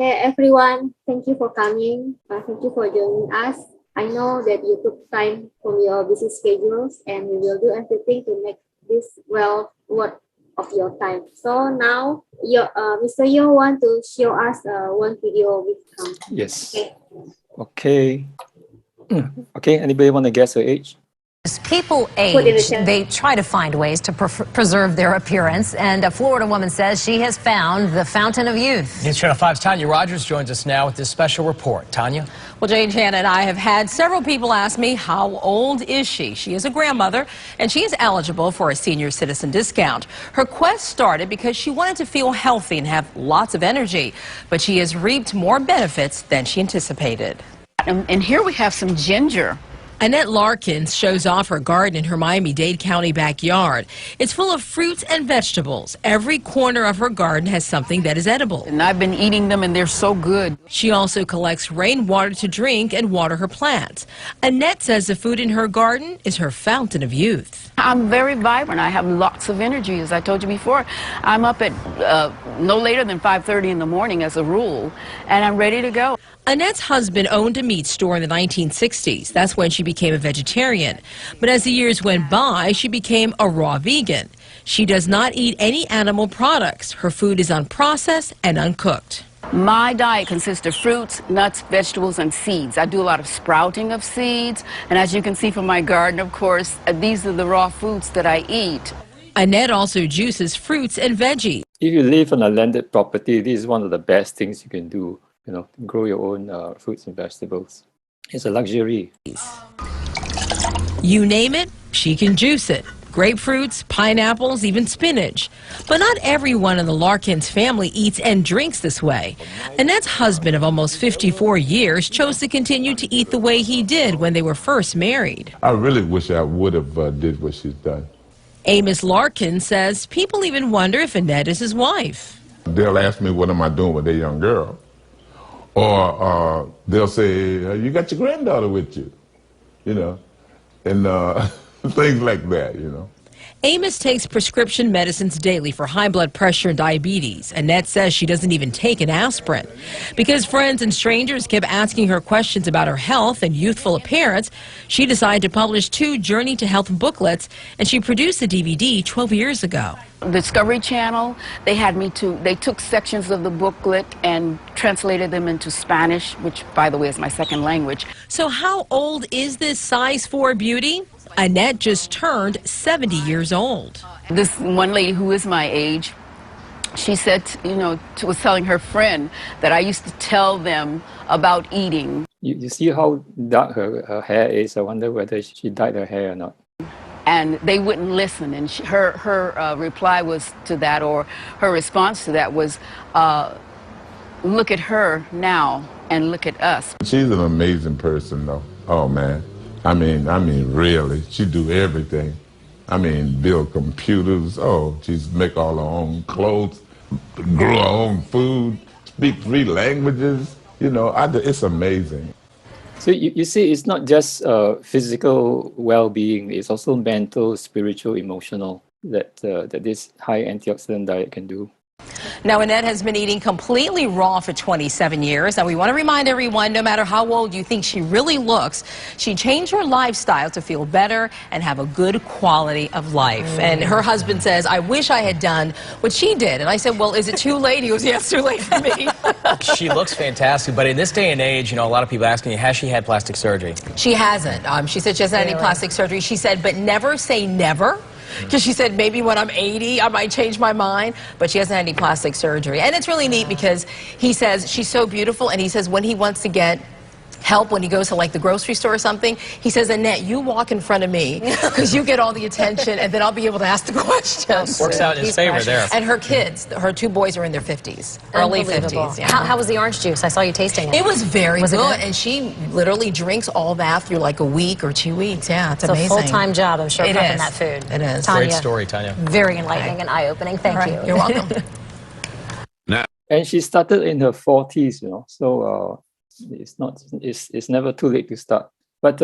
Okay, everyone, thank you for coming. Thank you for joining us. I know that you took time from your busy schedules, and we will do everything to make this well worth of your time. So now, Mr. Yo want to show us one video with Yes. Okay. Okay. Okay. Anybody want to guess her age? As people age, they try to find ways to preserve their appearance, and a Florida woman says she has found the fountain of youth. News Channel 5's Tanya Rogers joins us now with this special report. Tanya? Well, Jane, Hannah, and I have had several people ask me, how old is she? She is a grandmother, and she is eligible for a senior citizen discount. Her quest started because she wanted to feel healthy and have lots of energy, but she has reaped more benefits than she anticipated. And here we have some ginger. Annette Larkins shows off her garden in her Miami-Dade County backyard. It's full of fruits and vegetables. Every corner of her garden has something that is edible. And I've been eating them, and they're so good. She also collects rainwater to drink and water her plants. Annette says the food in her garden is her fountain of youth. I'm very vibrant. I have lots of energy, as I told you before. I'm up at no later than 5:30 in the morning as a rule, and I'm ready to go. Annette's husband owned a meat store in the 1960s. That's when she became a vegetarian. But as the years went by, she became a raw vegan. She does not eat any animal products. Her food is unprocessed and uncooked. My diet consists of fruits, nuts, vegetables, and seeds. I do a lot of sprouting of seeds, and as you can see from my garden, of course, these are the raw foods that I eat. Annette also juices fruits and veggies. If you live on a landed property, this is one of the best things you can do. You know, grow your own fruits and vegetables. It's a luxury. You name it, she can juice it. Grapefruits, pineapples, even spinach. But not everyone in the Larkins family eats and drinks this way. Annette's husband of almost 54 years chose to continue to eat the way he did when they were first married. I really wish I would have did what she's done. Amos Larkin says people even wonder if Annette is his wife. They'll ask me, what am I doing with a young girl? Or they'll say, you got your granddaughter with you, you know, and things like that, you know. Amos takes prescription medicines daily for high blood pressure and diabetes. Annette says she doesn't even take an aspirin. Because friends and strangers kept asking her questions about her health and youthful appearance, she decided to publish 2 Journey to Health booklets, and she produced the DVD 12 years ago. Discovery Channel, they took sections of the booklet and translated them into Spanish, which, by the way, is my second language. So how old is this size 4 beauty? Annette just turned 70 years old. This one lady who is my age, she said, you know, was telling her friend that I used to tell them about eating. You see how dark her hair is. I wonder whether she dyed her hair or not. And they wouldn't listen. And her reply was to that, or her response to that was, look at her now and look at us. She's an amazing person, though. Oh, man. I mean, really, she do everything. I mean, build computers. Oh, she's make all her own clothes, grow her own food, speak 3 languages. You know, it's amazing. So you see, it's not just physical well-being, it's also mental, spiritual, emotional that this high antioxidant diet can do. Now, Annette has been eating completely raw for 27 years. Now, we want to remind everyone, no matter how old you think she really looks, she changed her lifestyle to feel better and have a good quality of life. And her husband says, I wish I had done what she did. And I said, well, is it too late? He goes, yeah, it's too late for me. She looks fantastic, but in this day and age, you know, a lot of people asking you, has she had plastic surgery? She hasn't. She said she hasn't had any plastic surgery. She said, but never say never. Because she said maybe when I'm 80, I might change my mind, but she hasn't had any plastic surgery. And it's really neat because he says she's so beautiful, and he says when he wants to get help when he goes to like the grocery store or something, he says, Annette, you walk in front of me because you get all the attention, and then I'll be able to ask the questions. Works out in his favor there. And her kids, her 2 boys are in their 50s, early 50s. Yeah. How was the orange juice? I saw you tasting it. It was very Was it good, good? and she literally drinks all that through like a week or 2 weeks. Yeah, it's amazing. It's a full-time job, I'm sure, It prepping is. that food. It is. Tanya, Great story, Tanya. Very enlightening and eye-opening. Thank you. You're welcome. And she started in her 40s, you know, so it's never too late to start. But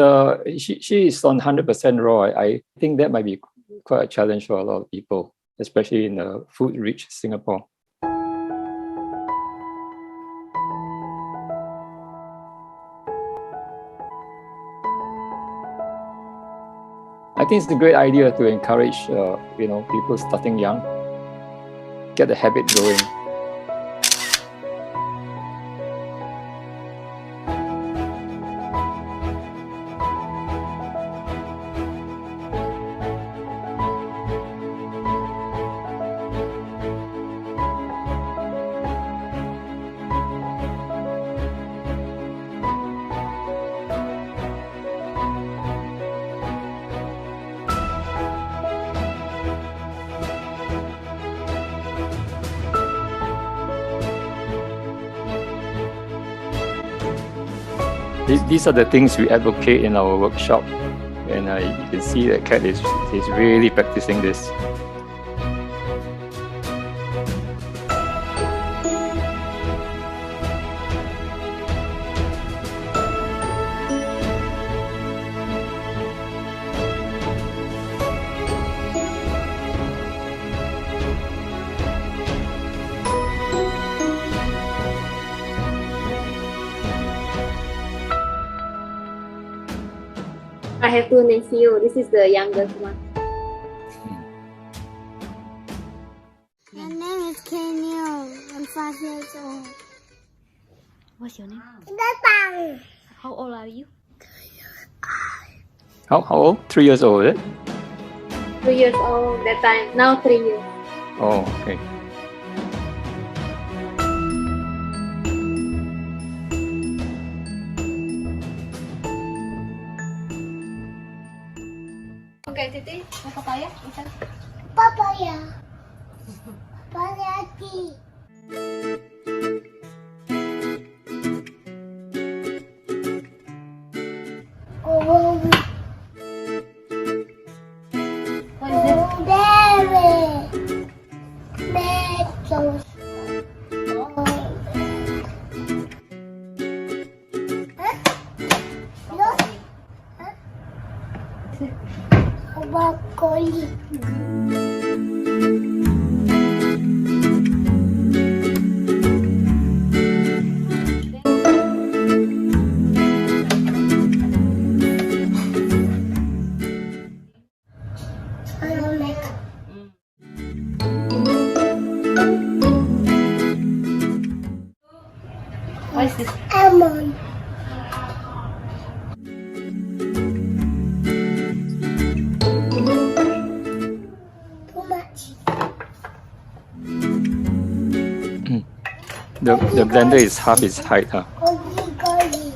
she is on 100% raw. I think that might be quite a challenge for a lot of people, especially in a food-rich Singapore. I think it's a great idea to encourage, people starting young, get the habit going. These are the things we advocate in our workshop, and you can see that Kat is really practicing this. I have two nephews. This is the youngest one. My name is Kenyo. I'm 5 years old. What's your name? Bang. How old are you? How old? 3 years old, is it? 2 years old that time. Now 3 years. Oh, okay. Okay, Titi. May papaya? Isan? Papaya. Papaya tea. Oh, What is it? berry. Metals. Broccoli. What is this? Almond. Too much. The blender is half its height, huh? Goji.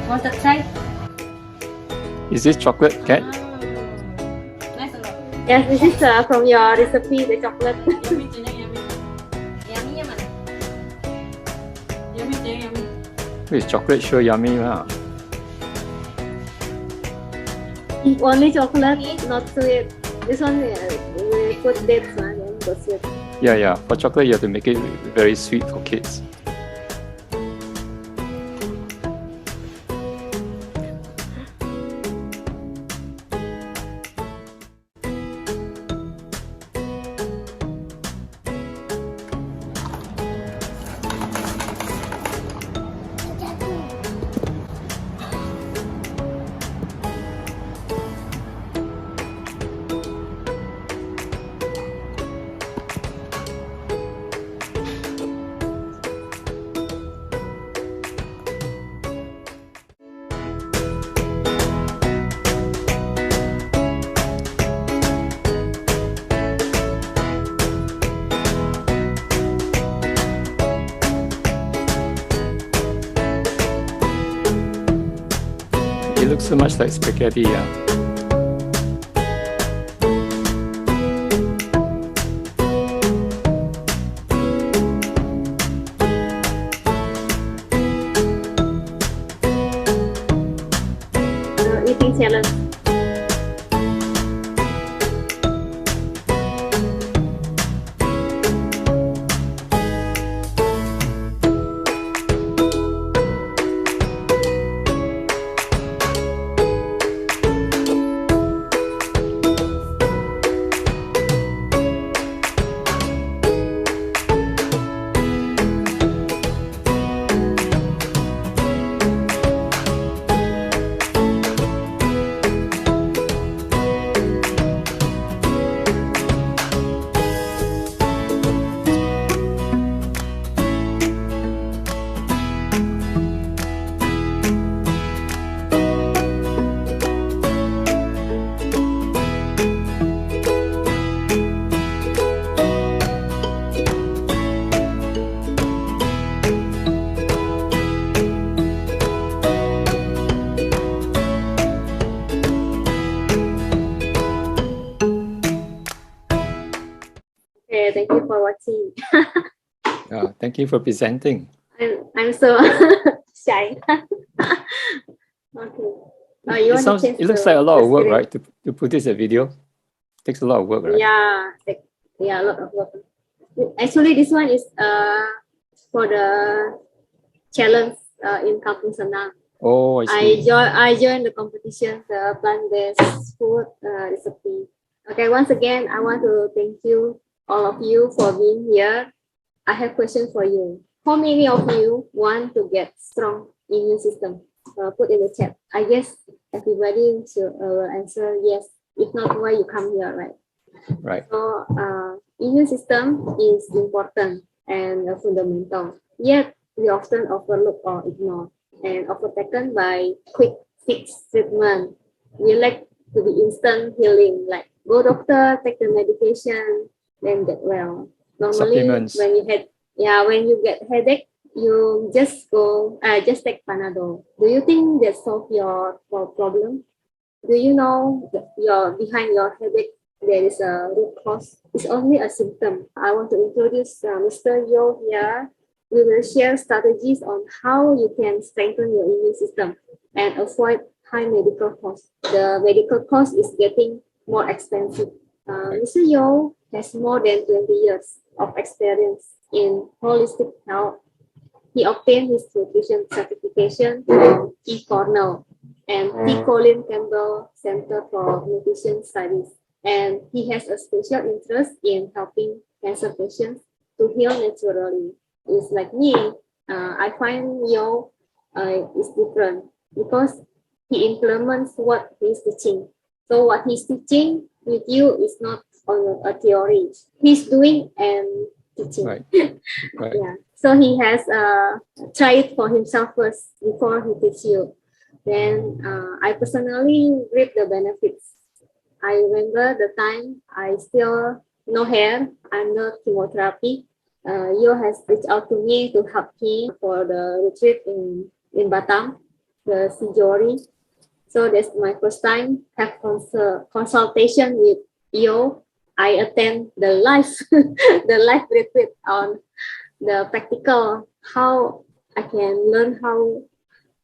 Want to try? Is this chocolate, Kat? Nice or not? Yes, this is from your recipe, the chocolate. Yummy, Jenny, yummy. Yummy naman. Yummy, Jenny, yummy. This chocolate sure yummy, huh? If only chocolate, not sweet. This one we put dates, then go sweet. Yeah. For chocolate, you have to make it very sweet for kids. It looks so much like spaghetti, yeah. Eating challenge. Okay, thank you for watching. Thank you for presenting. I'm so shy. Okay. It looks like a lot of work, right? To put this a video. Takes a lot of work, right? Yeah, a lot of work. Actually, this one is for the challenge in Kampung Senang. Oh, I see. I joined the competition, the plant-based food recipe. Okay, once again, I want to thank you, all of you, for being here. I have a question for you. How many of you want to get strong immune system? Put in the chat. I guess everybody should answer yes. If not, why you come here, right? Right. So, immune system is important and fundamental. Yet, we often overlook or ignore and overtaken by quick fix treatment. We like to be instant healing, like go doctor, take the medication, then get well. Normally, Supplements. when you get headache, you just just take Panadol. Do you think that solve your problem? Do you know that behind your headache there is a root cause? It's only a symptom. I want to introduce Mr. Yo here. We will share strategies on how you can strengthen your immune system and avoid high medical costs. The medical cost is getting more expensive. Mr. Yo has more than 20 years of experience in holistic health. He obtained his nutrition certification from Cornell and T. Colin Campbell Center for Nutrition Studies. And he has a special interest in helping cancer patients to heal naturally. It's like me. I find Yo is different because he implements what he's teaching. So what he's teaching with you is not on a theory. He's doing and teaching. Right. Right. Yeah. So he has tried it for himself first before he teach you. Then I personally reap the benefits. I remember the time I still no hair under chemotherapy. Yo has reached out to me to help me for the retreat in Batam, the Sijori. So that's my first time have consultation with Yo. I attend the live the live retreat on the practical, how I can learn how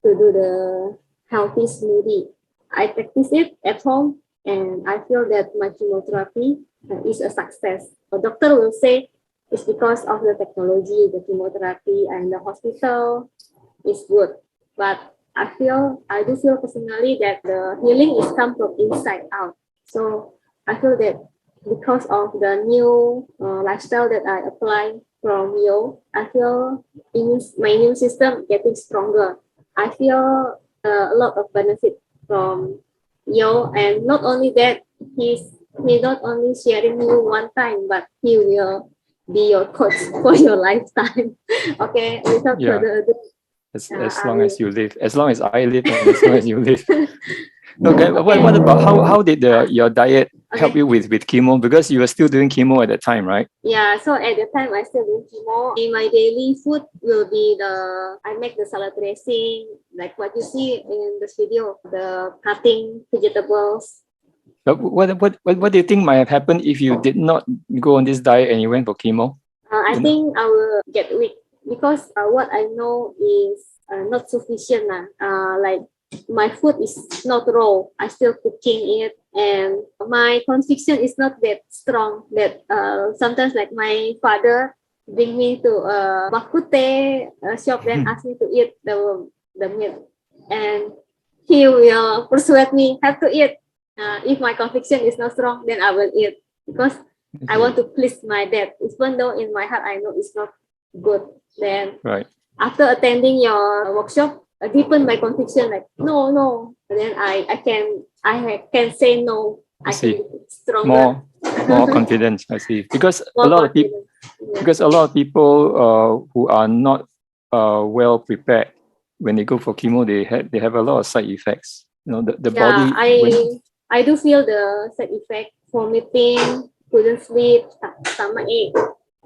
to do the healthy smoothie. I practice it at home and I feel that my chemotherapy is a success. A doctor will say it's because of the technology, the chemotherapy and the hospital is good. But I do feel personally that the healing is come from inside out. So I feel that because of the new lifestyle that I apply from Yo, I feel my immune system getting stronger. I feel a lot of benefit from Yo, and not only that, he not only sharing you one time, but he will be your coach for your lifetime. Okay, without further ado. As long as you live, as long as I live, and as long as you live. Okay, what about how did your diet help you with chemo? Because you were still doing chemo at that time, right? Yeah, so at the time I still doing chemo. In my daily food will be I make the salad dressing, like what you see in this video, the cutting vegetables. But what do you think might have happened if you did not go on this diet and you went for chemo? I think I will get weak because what I know is not sufficient. Like my food is not raw. I still cooking it, and my conviction is not that strong. That sometimes like my father bring me to a bakute shop and ask me to eat the meat, and he will persuade me have to eat. If my conviction is not strong, then I will eat because I want to please my dad, even though in my heart I know it's not good. Then after attending your workshop, I deepen my conviction. Like no. Then I can say no. I can be stronger. More confidence. I see. Because a lot of people who are not well prepared when they go for chemo, they have a lot of side effects. You know, the body. I do feel the side effect, vomiting, couldn't sleep, stomach ache.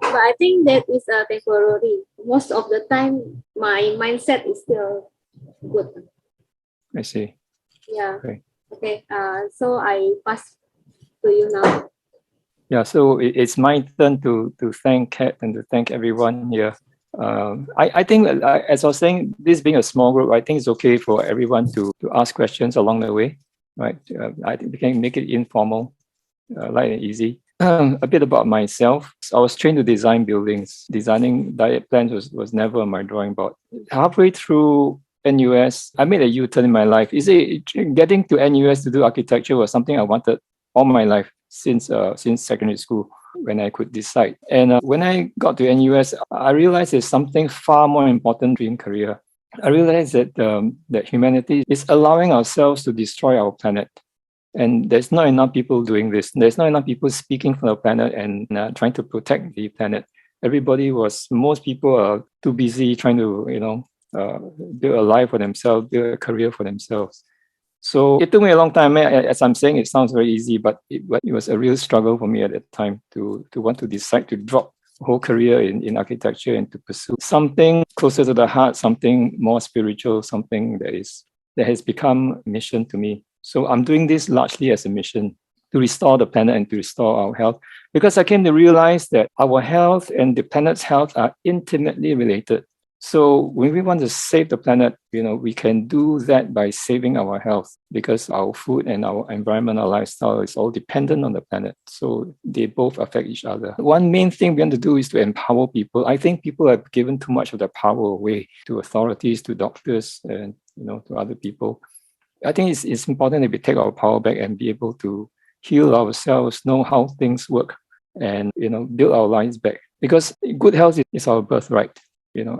But I think that is temporary. Most of the time, my mindset is still good. I see. Yeah. Okay. So I pass to you now. Yeah. So it's my turn to thank Kat and to thank everyone here. I think, as I was saying, this being a small group, I think it's okay for everyone to ask questions along the way. Right. I think we can make it informal, light and easy. A bit about myself. I was trained to design buildings. Designing diet plans was never on my drawing board. Halfway through NUS, I made a U-turn in my life. Getting to NUS to do architecture was something I wanted all my life since secondary school, when I could decide. And when I got to NUS, I realized there's something far more important dream career. I realized that that humanity is allowing ourselves to destroy our planet. And there's not enough people doing this. There's not enough people speaking for the planet and trying to protect the planet. Most people are too busy trying to, build a life for themselves, build a career for themselves. So it took me a long time. As I'm saying, it sounds very easy, but it was a real struggle for me at that time to want to decide to drop whole career in architecture and to pursue something closer to the heart, something more spiritual, something that has become a mission to me. So I'm doing this largely as a mission to restore the planet and to restore our health, because I came to realize that our health and the planet's health are intimately related. So when we want to save the planet, we can do that by saving our health, because our food and our environment, our lifestyle is all dependent on the planet. So they both affect each other. One main thing we want to do is to empower people. I think people have given too much of their power away to authorities, to doctors, and to other people. I think it's important that we take our power back and be able to heal ourselves, know how things work, and build our lives back. Because good health is our birthright.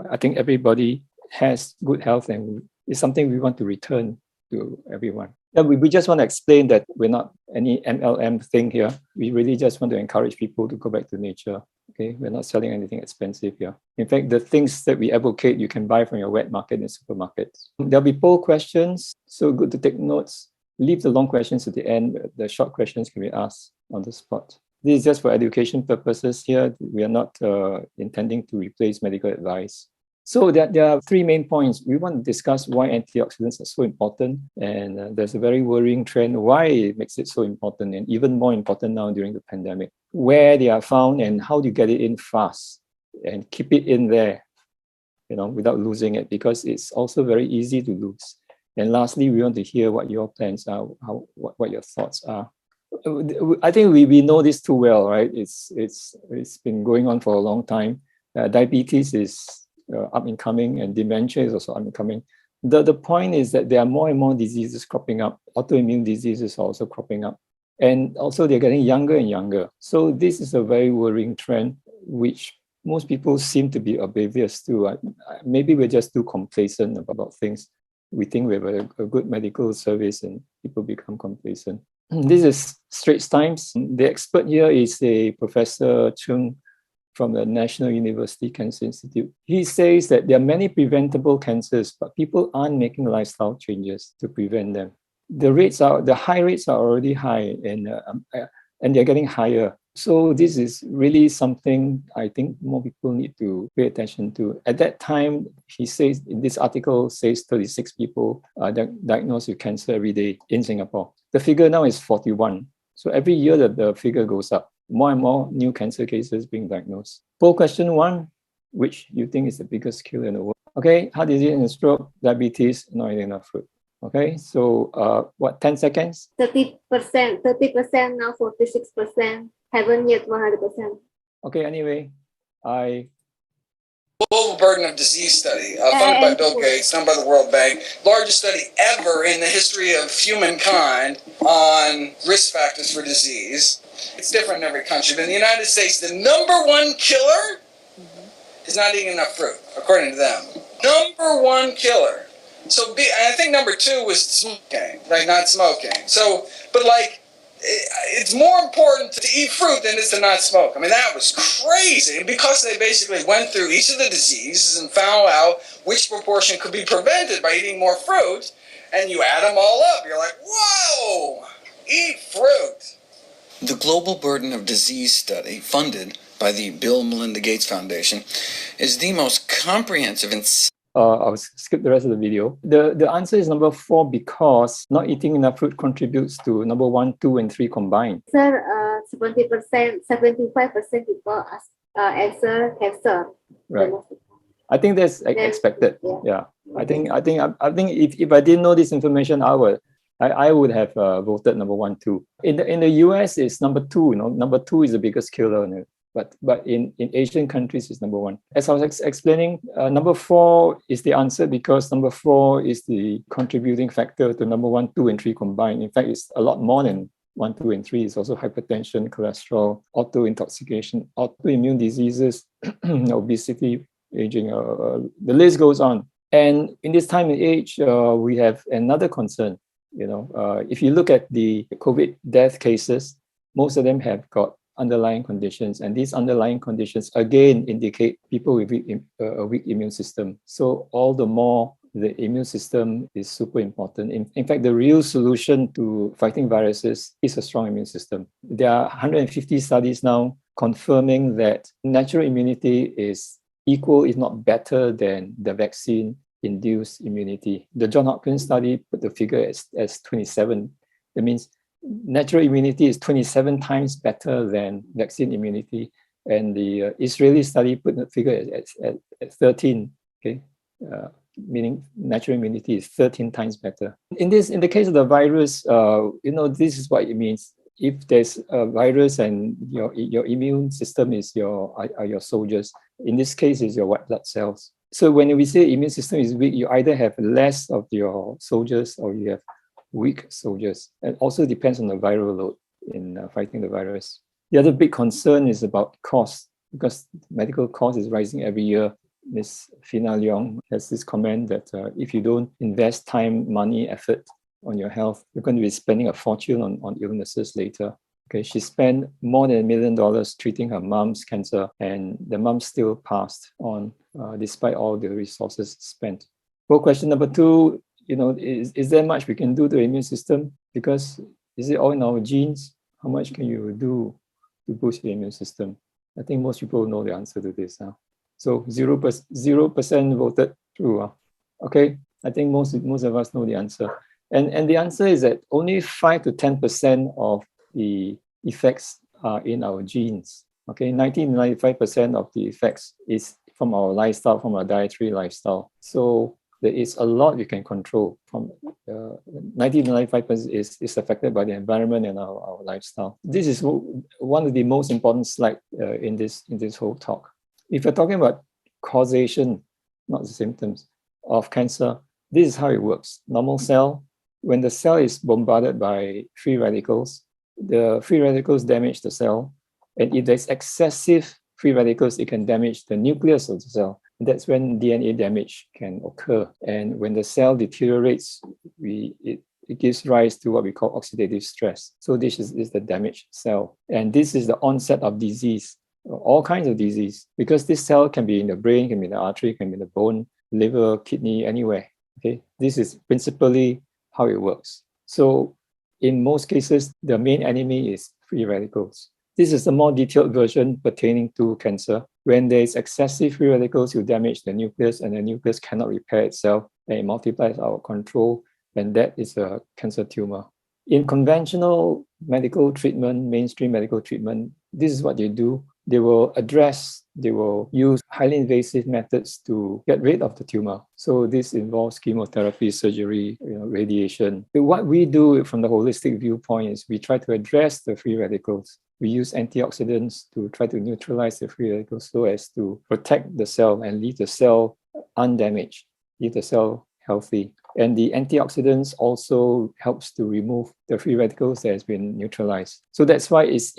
I think everybody has good health, and it's something we want to return to everyone. And we just want to explain that we're not any MLM thing here. We really just want to encourage people to go back to nature. Okay, we're not selling anything expensive here. In fact, the things that we advocate, you can buy from your wet market and supermarkets. There'll be poll questions, so good to take notes. Leave the long questions at the end. The short questions can be asked on the spot. This is just for education purposes here. We are not intending to replace medical advice. So there are three main points. We want to discuss why antioxidants are so important. And there's a very worrying trend why it makes it so important, and even more important now during the pandemic. Where they are found and how do you get it in fast and keep it in there, without losing it, because it's also very easy to lose. And lastly, we want to hear what your plans are, what your thoughts are. I think we know this too well, right? It's been going on for a long time. Diabetes is up and coming, and dementia is also up and coming. The point is that there are more and more diseases cropping up. Autoimmune diseases are also cropping up, and also they're getting younger and younger. So this is a very worrying trend, which most people seem to be oblivious to. Maybe we're just too complacent about things. We think we have a good medical service, and people become complacent. This is Straits Times. The expert here is a Professor Chung from the National University Cancer Institute. He says that there are many preventable cancers, but people aren't making lifestyle changes to prevent them. the high rates are already high, and they're getting higher. So this is really something I think more people need to pay attention to. At that time, he says, in this article says 36 people are diagnosed with cancer every day in Singapore. The figure now is 41. So every year the figure goes up. More and more new cancer cases being diagnosed. Poll question 1, which you think is the biggest killer in the world? Okay, heart disease and stroke, diabetes, not eating enough fruit. Okay, so 10 seconds? 30%, 30% now, 46%. Haven't yet 100%. Okay, anyway, Global Burden of Disease Study, funded by Bill Gates, done by the World Bank. Largest study ever in the history of humankind on risk factors for disease. It's different in every country, but in the United States, the #1 killer is not eating enough fruit, according to them. #1 killer. So I think #2 was smoking, right? Not smoking. So, but like, it's more important to eat fruit than it is to not smoke. I mean, that was crazy. And because they basically went through each of the diseases and found out which proportion could be prevented by eating more fruit, and you add them all up, you're like, whoa, eat fruit. The Global Burden of Disease Study, funded by the Bill and Melinda Gates Foundation, is the most comprehensive and I'll skip the rest of the video. The answer is #4 because not eating enough fruit contributes to #1, 2, and 3 combined. Sir, 70%, 75% people answer cancer. Right. I think that's expected. Yeah. I think if I didn't know this information, I would have voted #1, 2. In the US, it's #2. #2 is the biggest killer. But in Asian countries, it's #1. As I was explaining, #4 is the answer because #4 is the contributing factor to #1, 2, and 3 combined. In fact, it's a lot more than 1, 2, and 3. It's also hypertension, cholesterol, auto-intoxication, autoimmune diseases, obesity, aging. The list goes on. And in this time and age, we have another concern. If you look at the COVID death cases, most of them have got underlying conditions, and these underlying conditions again indicate people with a weak immune system. So all the more the immune system is super important. In fact, the real solution to fighting viruses is a strong immune system. There are 150 studies now confirming that natural immunity is equal, if not better, than the vaccine-induced immunity. The Johns Hopkins study put the figure as 27. That means natural immunity is 27 times better than vaccine immunity. And the Israeli study put the figure at 13, okay? Meaning natural immunity is 13 times better. In the case of the virus, this is what it means. If there's a virus and your immune system is are your soldiers, in this case is your white blood cells. So when we say immune system is weak, you either have less of your soldiers or you have weak soldiers. It also depends on the viral load in fighting the virus. The other big concern is about cost, because medical cost is rising every year. Ms. Fina Leong has this comment that if you don't invest time, money, effort on your health, you're going to be spending a fortune on illnesses later. Okay, she spent more than $1 million treating her mom's cancer, and the mom still passed on despite all the resources spent. Well, question #2, is there much we can do to the immune system? Because is it all in our genes? How much can you do to boost the immune system? I think most people know the answer to this. So 0% voted true. Okay, I think most of us know the answer. And the answer is that only 5 to 10% of the effects are in our genes. Okay, 90 to 95% of the effects is from our lifestyle, from our dietary lifestyle. So there is a lot we can control. From 90 to 95% is affected by the environment and our lifestyle. This is one of the most important slides in this whole talk. If you're talking about causation, not the symptoms of cancer, this is how it works. Normal cell, when the cell is bombarded by free radicals, the free radicals damage the cell. And if there's excessive free radicals, it can damage the nucleus of the cell. And that's when DNA damage can occur. And when the cell deteriorates, it gives rise to what we call oxidative stress. So this is the damaged cell. And this is the onset of disease, all kinds of disease, because this cell can be in the brain, can be in the artery, can be in the bone, liver, kidney, anywhere. Okay, this is principally how it works. So in most cases, the main enemy is free radicals. This is a more detailed version pertaining to cancer. When there is excessive free radicals, you damage the nucleus, and the nucleus cannot repair itself, and it multiplies out of control, and that is a cancer tumor. In conventional medical treatment, mainstream medical treatment, this is what they do. They will use highly invasive methods to get rid of the tumor. So this involves chemotherapy, surgery, radiation. But what we do from the holistic viewpoint is we try to address the free radicals. We use antioxidants to try to neutralize the free radicals so as to protect the cell and leave the cell undamaged, leave the cell healthy. And the antioxidants also helps to remove the free radicals that has been neutralized. So that's why it's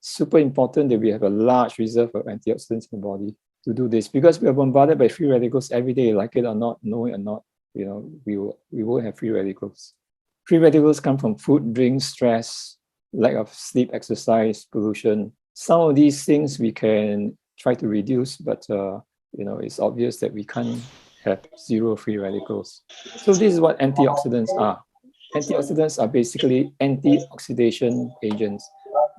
super important that we have a large reserve of antioxidants in the body to do this, because we are bombarded by free radicals every day, like it or not, know it or not, we will have free radicals. Free radicals come from food, drink, stress, lack of sleep, exercise, pollution. Some of these things we can try to reduce, but it's obvious that we can't have zero free radicals. So this is what antioxidants are. Antioxidants are basically anti-oxidation agents,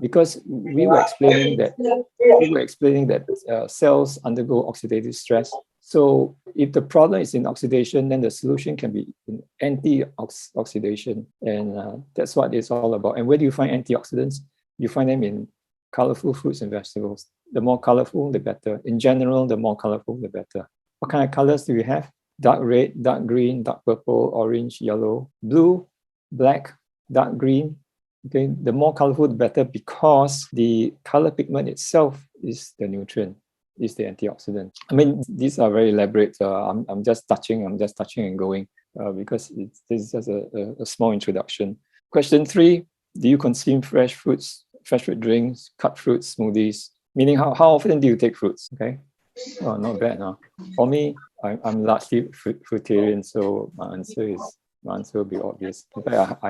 because we were explaining that cells undergo oxidative stress. So if the problem is in oxidation, then the solution can be in anti-oxidation, and that's what it's all about. And where do you find antioxidants? You find them in colorful fruits and vegetables. The more colorful, the better. In general, the more colorful, the better. What kind of colors do we have? Dark red, dark green, dark purple, orange, yellow, blue, black, dark green. Okay, the more colorful, the better, because the color pigment itself is the nutrient, is the antioxidant. I mean, these are very elaborate. I'm just touching and going because this is just a small introduction. Question 3: do you consume fresh fruit drinks, cut fruits, smoothies? Meaning, how often do you take fruits? Okay. Oh, not bad, huh? For me, I'm largely fruitarian, so my answer will be obvious. In fact,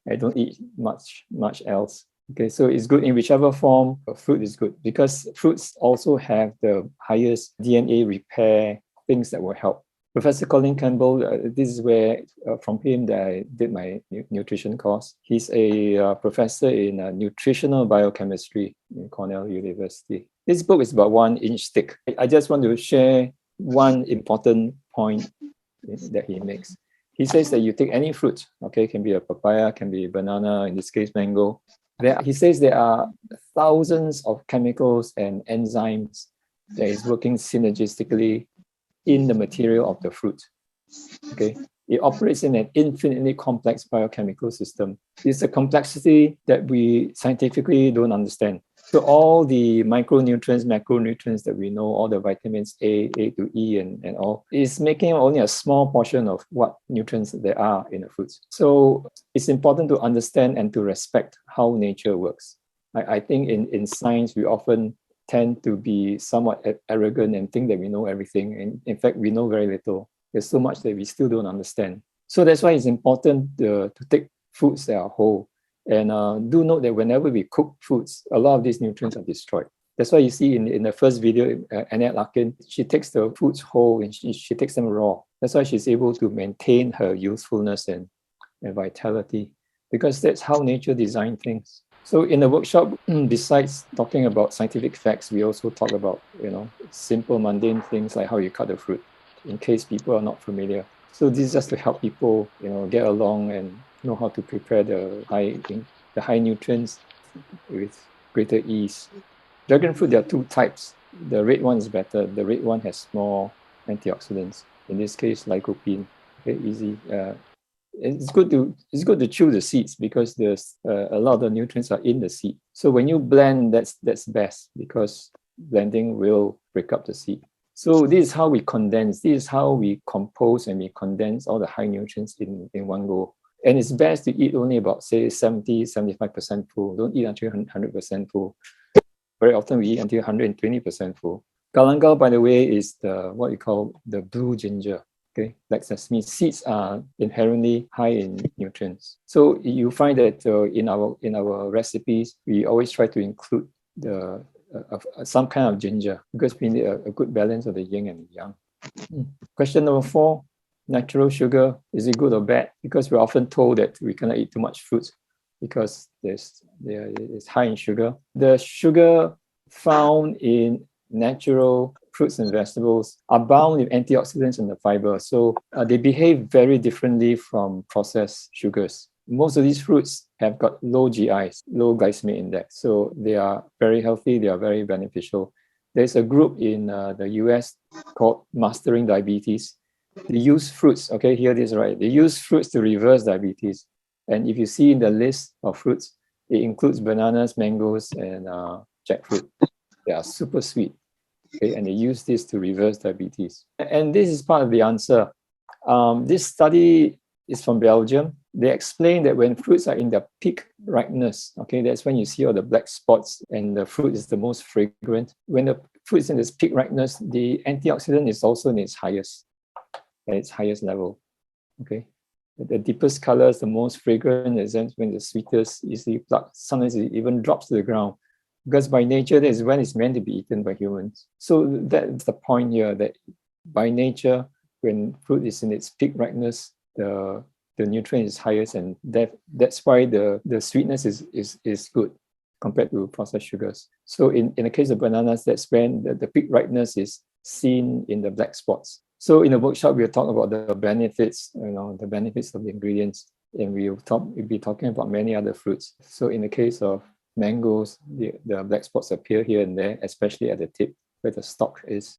I don't eat much else. Okay, so it's good in whichever form. Fruit is good because fruits also have the highest DNA repair things that will help. Professor Colin Campbell, this is where from him that I did my nutrition course. He's a professor in nutritional biochemistry in Cornell University. This book is about 1 inch thick. I just want to share one important point that he makes. He says that you take any fruit, okay, can be a papaya, can be a banana, in this case mango. He says there are thousands of chemicals and enzymes that is working synergistically in the material of the fruit. Okay, it operates in an infinitely complex biochemical system. It's a complexity that we scientifically don't understand. So all the micronutrients, macronutrients that we know, all the vitamins A to E and all, is making only a small portion of what nutrients there are in the fruits. So it's important to understand and to respect how nature works. I think in science, we often tend to be somewhat arrogant and think that we know everything. And in fact, we know very little. There's so much that we still don't understand. So that's why it's important to take foods that are whole. And do note that whenever we cook foods, a lot of these nutrients are destroyed. That's why you see in the first video, Annette Larkin, she takes the foods whole and she takes them raw. That's why she's able to maintain her usefulness and vitality, because that's how nature designed things. So in the workshop, besides talking about scientific facts, we also talk about, simple mundane things like how you cut the fruit, in case people are not familiar. So this is just to help people, get along and know how to prepare the high nutrients with greater ease. Dragon fruit, there are 2 types. The red one is better. The red one has more antioxidants. In this case, lycopene. Okay, easy. It's good to chew the seeds because there's a lot of the nutrients are in the seed. So when you blend, that's best, because blending will break up the seed. So this is how we condense. This is how we compose and we condense all the high nutrients in one go. And it's best to eat only about, say, 70-75% full. Don't eat until 100% full. Very often we eat until 120% full. Galangal, by the way, is what you call the blue ginger. Okay, like sesame seeds are inherently high in nutrients. So you find that in our recipes, we always try to include some kind of ginger, because we need a good balance of the yin and the yang. Question number 4: natural sugar, is it good or bad? Because we're often told that we cannot eat too much fruit because it's high in sugar. The sugar found in natural fruits and vegetables are bound with antioxidants and the fiber. So they behave very differently from processed sugars. Most of these fruits have got low GIs, low glycemic index. So they are very healthy, they are very beneficial. There's a group in the US called Mastering Diabetes. They use fruits, okay, hear this right. They use fruits to reverse diabetes. And if you see in the list of fruits, it includes bananas, mangoes, and jackfruit. They are super sweet, okay, and they use this to reverse diabetes. And this is part of the answer. This study is from Belgium. They explain that when fruits are in their peak ripeness, okay, that's when you see all the black spots and the fruit is the most fragrant. When the fruit is in its peak ripeness, the antioxidant is also in its highest level, okay. The deepest color is the most fragrant, is when the sweetest easily plucked. Sometimes it even drops to the ground, because by nature, that is when it's meant to be eaten by humans. So that's the point here, that by nature, when fruit is in its peak ripeness, the nutrient is highest, and that's why the sweetness is good compared to processed sugars. So in the case of bananas, that's when the peak ripeness is seen in the black spots. So in the workshop, we'll talk about the benefits, the benefits of the ingredients, and we'll be talking about many other fruits. So in the case of mangoes, the black spots appear here and there, especially at the tip where the stalk is.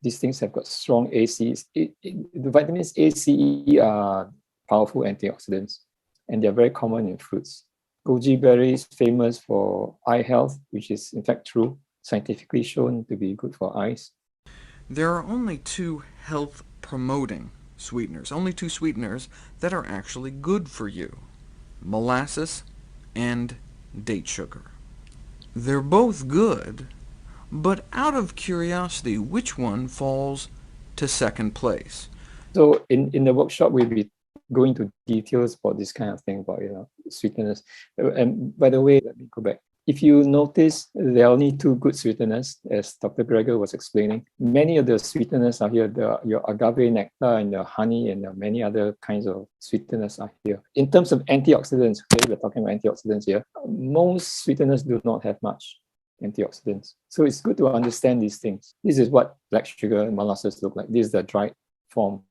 These things have got strong ACs. The vitamins A, C, E are powerful antioxidants, and they're very common in fruits. Goji berry is famous for eye health, which is in fact true, scientifically shown to be good for eyes. There are only two health-promoting sweeteners, only two sweeteners that are actually good for you: molasses and date sugar. They're both good, but out of curiosity, which one falls to second place? So in the workshop, we'll be going into details about this kind of thing, about sweeteners. And by the way, let me go back. If you notice, there are only two good sweeteners, as Dr. Greger was explaining. Many of the sweeteners are here. Your agave nectar and the honey and many other kinds of sweeteners are here. In terms of antioxidants, okay, we're talking about antioxidants here, most sweeteners do not have much antioxidants. So it's good to understand these things. This is what black sugar and molasses look like. This is the dried form.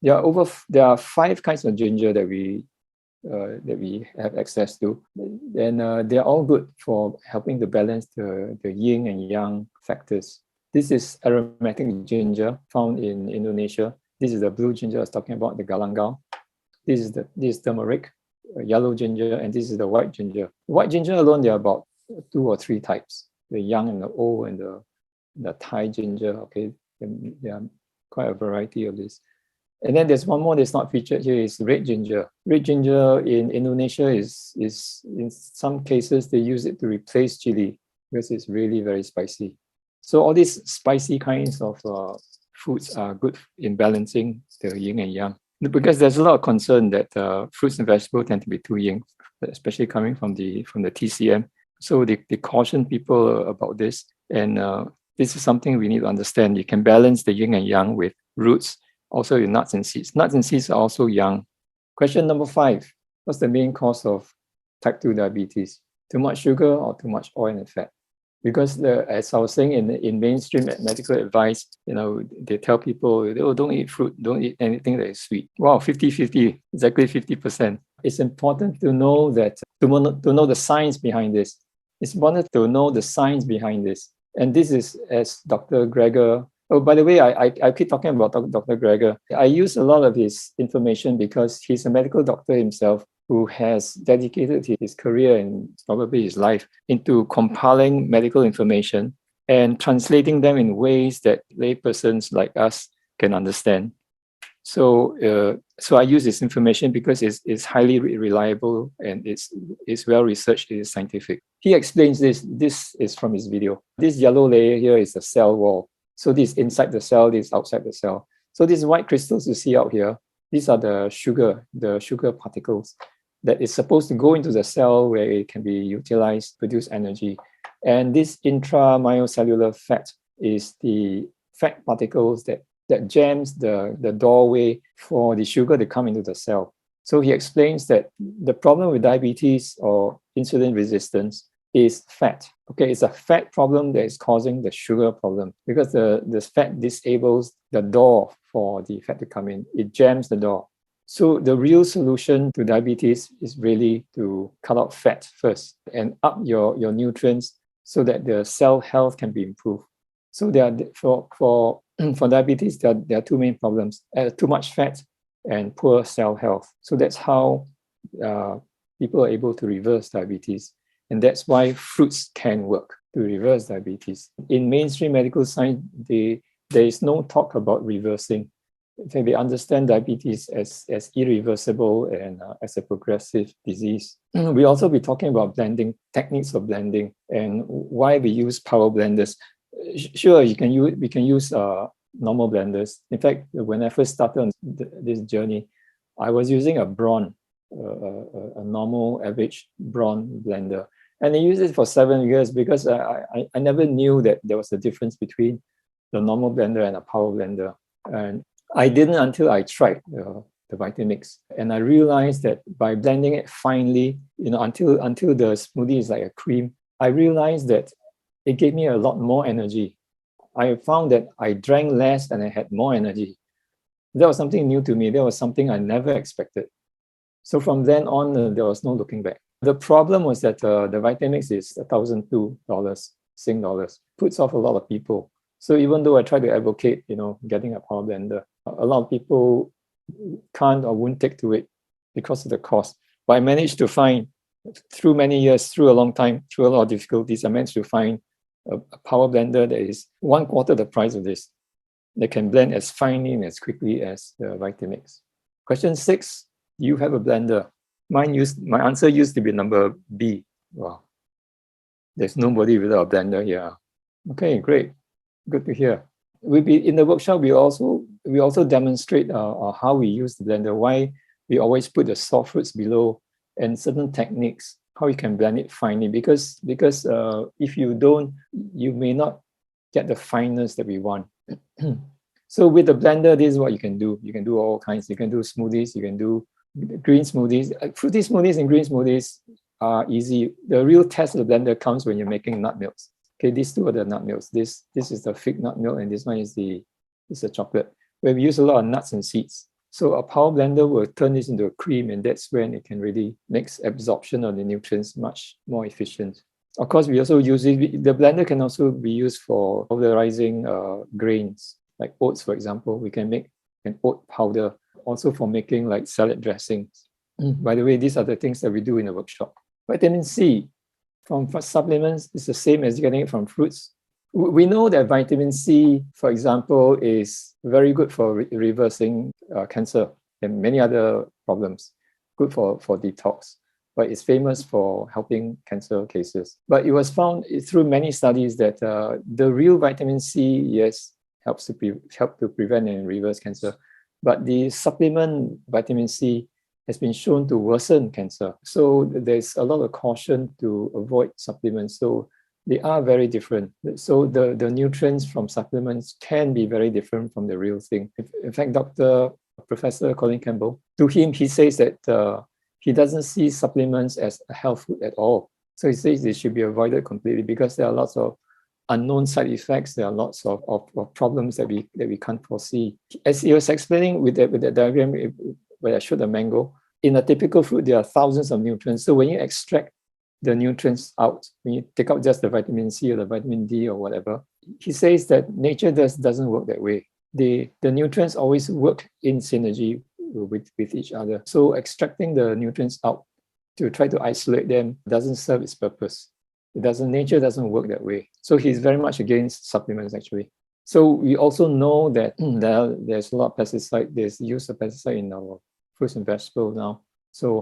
There are 5 kinds of ginger that we have access to, and they're all good for helping to balance the yin and yang factors. This is aromatic ginger found in Indonesia. This is the blue ginger I was talking about, the galangal. This is turmeric, yellow ginger, and this is the white ginger. White ginger alone, there are about 2 or 3 types: the young and the old, and the Thai ginger. Okay, there are quite a variety of this. And then there's one more that's not featured here, is red ginger. Red ginger in Indonesia is in some cases, they use it to replace chili because it's really very spicy. So all these spicy kinds of foods are good in balancing the yin and yang. Because there's a lot of concern that fruits and vegetables tend to be too yin, especially coming from the TCM. So they caution people about this. And this is something we need to understand. You can balance the yin and yang with roots, also your nuts and seeds. Nuts and seeds are also yang. Question number 5, what's the main cause of type 2 diabetes? Too much sugar or too much oil and fat? Because as I was saying in mainstream medical advice, they tell people, oh, don't eat fruit, don't eat anything that is sweet. Wow, 50-50, exactly 50%. It's important to know that, to know the science behind this. It's important to know the science behind this. And this is, as Dr. Greger, oh, by the way, I keep talking about Dr. Greger. I use a lot of his information because he's a medical doctor himself who has dedicated his career and probably his life into compiling medical information and translating them in ways that laypersons like us can understand. So I use this information because it's highly reliable and it's well researched, it is scientific. He explains this. This is from his video. This yellow layer here is the cell wall. So this inside the cell, this outside the cell. So these white crystals you see out here, these are the sugar particles that is supposed to go into the cell where it can be utilized, produce energy. And this intramyocellular fat is the fat particles that that jams the doorway for the sugar to come into the cell. So he explains that the problem with diabetes or insulin resistance is fat. Okay, it's a fat problem that is causing the sugar problem because the fat disables the door for the fat to come in. It jams the door. So the real solution to diabetes is really to cut out fat first and up your nutrients so that the cell health can be improved. So there are, for diabetes, there are two main problems: too much fat and poor cell health. So that's how people are able to reverse diabetes. And that's why fruits can work to reverse diabetes. In mainstream medical science, there is no talk about reversing. In fact, they understand diabetes as irreversible and as a progressive disease. We'll also be talking about blending, techniques of blending, and why we use power blenders. Sure, we can use normal blenders. In fact, when I first started on this journey, I was using a Braun, a normal average Braun blender. And I used it for 7 years because I never knew that there was a difference between the normal blender and a power blender. And I didn't until I tried the Vitamix. And I realized that by blending it finely, until the smoothie is like a cream, I realized that it gave me a lot more energy. I found that I drank less and I had more energy. That was something new to me. That was something I never expected. So from then on, there was no looking back. The problem was that the Vitamix is $1,002 Sing dollars. Puts off a lot of people. So even though I try to advocate, getting a power blender, a lot of people can't or won't take to it because of the cost. But I managed to find, through many years, through a long time, through a lot of difficulties, I managed to find a power blender that is 1/4 the price of this, that can blend as finely and as quickly as the Vitamix. Question 6, do you have a blender? My answer used to be number B. Wow. There's nobody without a blender here. Okay, great. Good to hear. In the workshop, we also demonstrate how we use the blender, why we always put the soft fruits below, and certain techniques, how you can blend it finely. Because if you don't, you may not get the fineness that we want. So with the blender, this is what you can do. You can do all kinds. You can do smoothies. You can do green smoothies. Fruity smoothies and green smoothies are easy. The real test of the blender comes when you're making nut milks. Okay, these two are the nut milks. This is the fig nut milk, and this one is the chocolate, where we use a lot of nuts and seeds. So a power blender will turn this into a cream, and that's when it can really make absorption of the nutrients much more efficient. Of course, we also use it. The blender can also be used for pulverizing grains, like oats, for example. We can make an oat powder, also for making like salad dressings. By the way, these are the things that we do in the workshop. Vitamin C from supplements is the same as getting it from fruits. We know that vitamin C, for example, is very good for reversing cancer and many other problems, good for detox, but it's famous for helping cancer cases. But it was found through many studies that the real vitamin C, yes, helps to prevent and reverse cancer, but the supplement vitamin C has been shown to worsen cancer. So there's a lot of caution to avoid supplements. So they are very different. So the nutrients from supplements can be very different from the real thing. In fact, Professor Colin Campbell, to him, he says that he doesn't see supplements as a health food at all. So he says they should be avoided completely because there are lots of unknown side effects. There are lots of problems that we can't foresee. As he was explaining with the diagram, where I showed the mango, in a typical fruit, there are thousands of nutrients. So when you extract the nutrients out, when you take out just the vitamin C or the vitamin D or whatever, he says that nature doesn't work that way. The nutrients always work in synergy with each other. So extracting the nutrients out to try to isolate them doesn't serve its purpose. Nature doesn't work that way. So he's very much against supplements, actually. So we also know that there's a lot of pesticide. There's use of pesticide in our fruits and vegetables now. So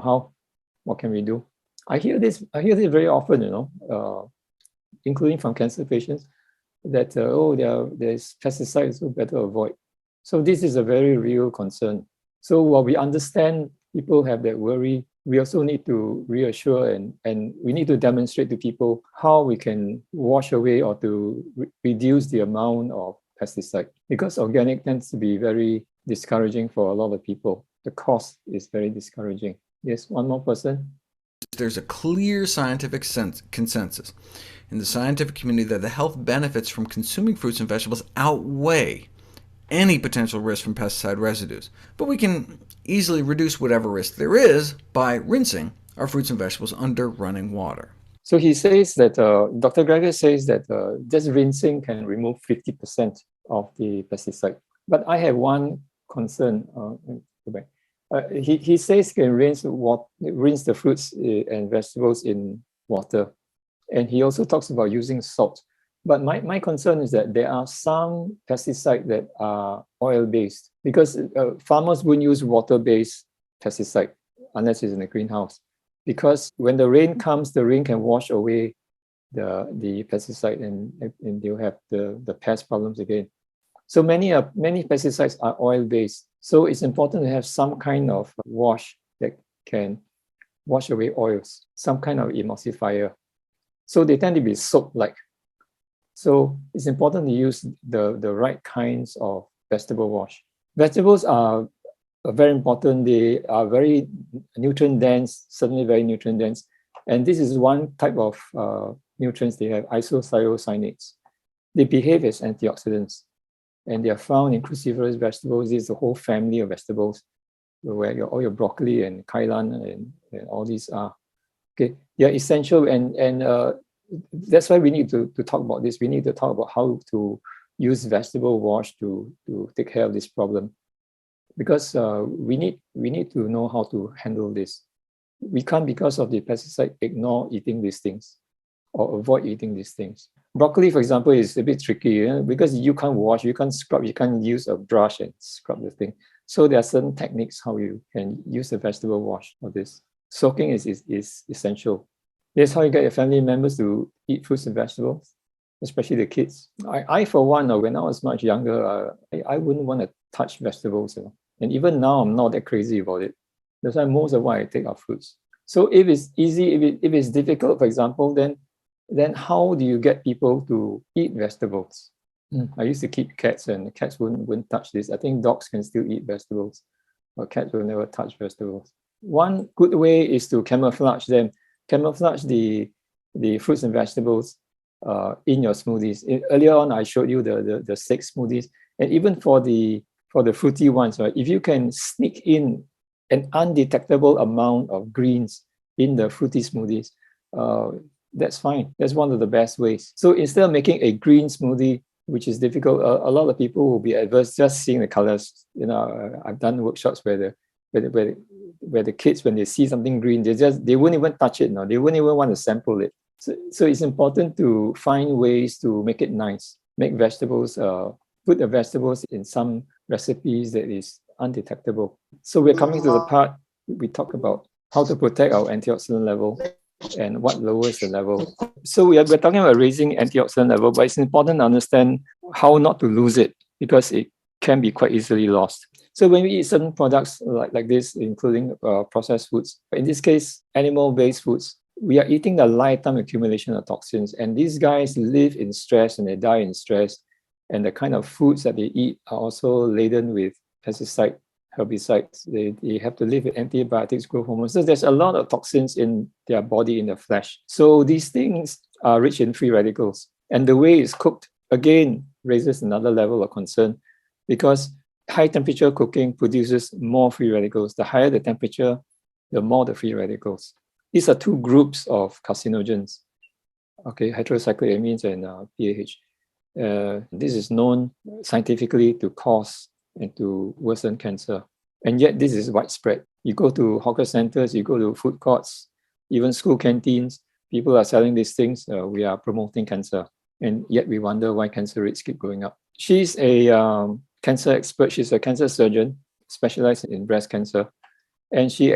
what can we do? I hear this very often, including from cancer patients, that there's pesticides, so better avoid. So this is a very real concern. So while we understand people have that worry, we also need to reassure and we need to demonstrate to people how we can wash away or to reduce the amount of pesticide, because organic tends to be very discouraging for a lot of people. The cost is very discouraging. Yes, one more person. There's a clear scientific consensus in the scientific community that the health benefits from consuming fruits and vegetables outweigh any potential risk from pesticide residues. But we can easily reduce whatever risk there is by rinsing our fruits and vegetables under running water. So he says that, Dr. Greger says that just rinsing can remove 50% of the pesticide. But I have one concern. He says you can rinse the fruits and vegetables in water. And he also talks about using salt. But my concern is that there are some pesticides that are oil-based, because farmers wouldn't use water-based pesticide unless it's in a greenhouse. Because when the rain comes, the rain can wash away the pesticide, and they'll have the pest problems again. So many pesticides are oil-based. So it's important to have some kind of wash that can wash away oils, some kind of emulsifier. So they tend to be soap-like. So it's important to use the right kinds of vegetable wash. Vegetables are very important. They are very nutrient-dense, certainly very nutrient-dense. And this is one type of nutrients they have, isocyanates. They behave as antioxidants, and they are found in cruciferous vegetables. This is a whole family of vegetables, where all your broccoli and kailan and all these are. Okay, they are essential, and that's why we need to talk about this. We need to talk about how to use vegetable wash to take care of this problem, because we need to know how to handle this. We can't, because of the pesticide, ignore eating these things or avoid eating these things. Broccoli, for example, is a bit tricky, because you can't wash, you can't scrub, you can't use a brush and scrub the thing. So there are certain techniques how you can use the vegetable wash for this. Soaking is essential. That's how you get your family members to eat fruits and vegetables, especially the kids. I for one, when I was much younger, I wouldn't want to touch vegetables. And even now, I'm not that crazy about it. That's why most of what I take are fruits. So if it's easy, if it's difficult, for example, then how do you get people to eat vegetables? I used to keep cats, and the cats wouldn't touch this. I think dogs can still eat vegetables, but cats will never touch vegetables. One good way is to camouflage them. Camouflage the fruits and vegetables in your smoothies. Earlier on, I showed you the 6 smoothies, and even for the fruity ones, right? If you can sneak in an undetectable amount of greens in the fruity smoothies, that's fine. That's one of the best ways. So instead of making a green smoothie, which is difficult, a lot of people will be adverse just seeing the colors. I've done workshops where the kids, when they see something green, they wouldn't even touch it. They wouldn't even want to sample it. So it's important to find ways to make it nice. Make vegetables, put the vegetables in some recipes that is undetectable. So we're coming to the part we talk about how to protect our antioxidant level and what lowers the level. So we're talking about raising antioxidant level, but it's important to understand how not to lose it, because it can be quite easily lost. So when we eat certain products like this, including processed foods, in this case, animal-based foods, we are eating the lifetime accumulation of toxins. And these guys live in stress and they die in stress. And the kind of foods that they eat are also laden with pesticide, herbicides. They have to live with antibiotics, growth hormones. So there's a lot of toxins in their body, in their flesh. So these things are rich in free radicals. And the way it's cooked, again, raises another level of concern, because high temperature cooking produces more free radicals. The higher the temperature, the more the free radicals. These are 2 groups of carcinogens, okay, heterocycloamines and PAH. This is known scientifically to cause and to worsen cancer. And yet this is widespread. You go to hawker centers, you go to food courts, even school canteens, people are selling these things. We are promoting cancer. And yet we wonder why cancer rates keep going up. She's a cancer expert. She's a cancer surgeon specialized in breast cancer. And she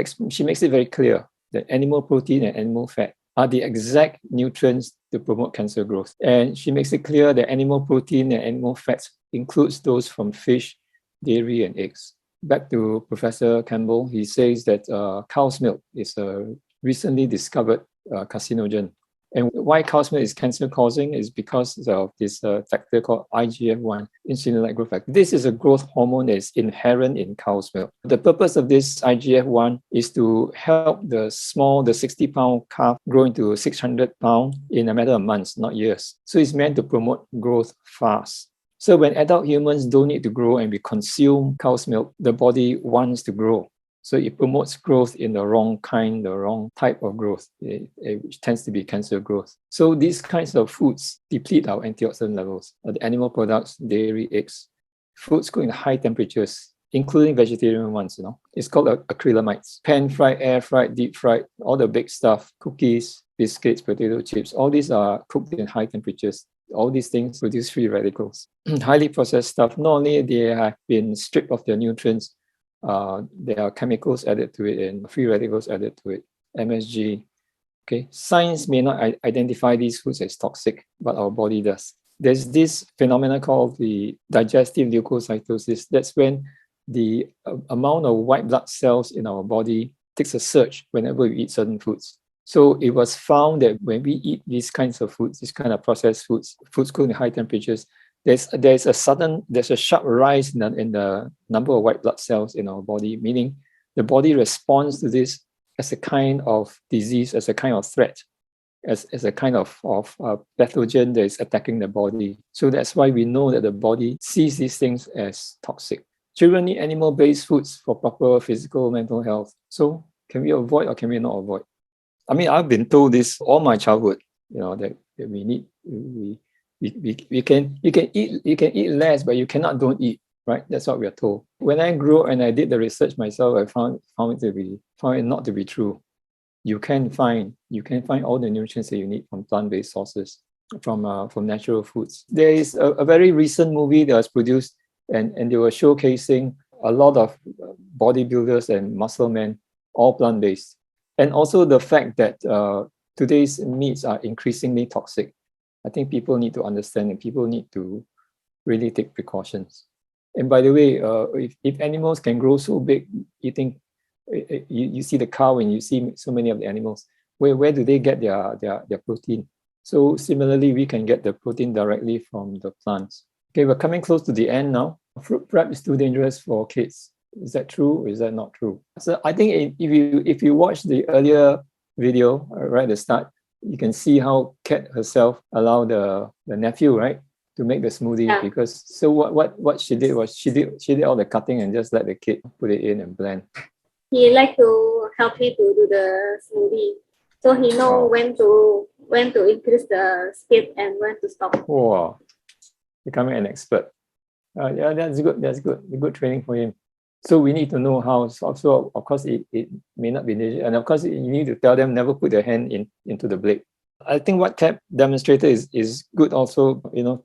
makes it very clear that animal protein and animal fat are the exact nutrients to promote cancer growth. And she makes it clear that animal protein and animal fats includes those from fish, dairy, and eggs. Back to Professor Campbell, he says that cow's milk is a recently discovered carcinogen. And why cow's milk is cancer causing is because of this factor called IGF-1, insulin-like growth factor. This is a growth hormone that is inherent in cow's milk. The purpose of this IGF-1 is to help the 60-pound calf grow into 600 pounds in a matter of months, not years. So it's meant to promote growth fast. So when adult humans don't need to grow and we consume cow's milk, the body wants to grow. So it promotes growth in the wrong kind, the wrong type of growth, which tends to be cancer growth. So these kinds of foods deplete our antioxidant levels. The animal products, dairy, eggs, foods cooked in high temperatures, including vegetarian ones, It's called acrylamides. Pan-fried, air-fried, deep-fried, all the big stuff, cookies, biscuits, potato chips, all these are cooked in high temperatures. All these things produce free radicals. Highly processed stuff, not only they have been stripped of their nutrients, there are chemicals added to it and free radicals added to it, MSG. Okay, science may not identify these foods as toxic, but our body does. There's this phenomenon called the digestive leukocytosis. That's when the amount of white blood cells in our body takes a surge whenever we eat certain foods. So it was found that when we eat these kinds of foods, these kind of processed foods cooked in high temperatures, there's a sharp rise in the number of white blood cells in our body, meaning the body responds to this as a kind of disease, as a kind of threat, as a kind of pathogen that is attacking the body. So that's why we know that the body sees these things as toxic. Children need animal-based foods for proper physical, mental health. So can we avoid or can we not avoid? I mean, I've been told this all my childhood, that we need, you can eat less, but you cannot don't eat, right? That's what we are told. When I grew up and I did the research myself, I found it not to be true. You can find all the nutrients that you need from plant-based sources, from natural foods. There is a very recent movie that was produced, and they were showcasing a lot of bodybuilders and muscle men, all plant-based. And also the fact that today's meats are increasingly toxic. I think people need to understand and people need to really take precautions. And by the way, if animals can grow so big, you think, you see the cow and you see so many of the animals, where do they get their protein? So similarly, we can get the protein directly from the plants. Okay, we're coming close to the end now. Fruit prep is too dangerous for kids. Is that true or is that not true? So I think if you watch the earlier video right at the start, you can see how Kat herself allowed the nephew, right, to make the smoothie. Yeah. Because so what she did was she did all the cutting and just let the kid put it in and blend. He like to help me to do the smoothie, so he know when to increase the speed and when to stop. Wow, becoming an expert. Yeah, that's good. That's good. Good training for him. So we need to know how. So of course it may not be dangerous, and of course you need to tell them never put their hand into the blade. I think what Kat demonstrated is good also,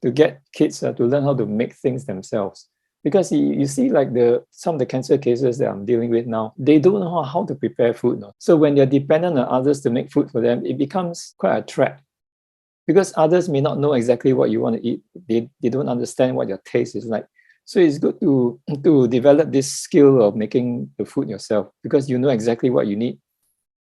to get kids to learn how to make things themselves. Because you see, like some of the cancer cases that I'm dealing with now, they don't know how to prepare food. No? So when they're dependent on others to make food for them, it becomes quite a trap. Because others may not know exactly what you want to eat. They don't understand what your taste is like. So it's good to develop this skill of making the food yourself, because you know exactly what you need.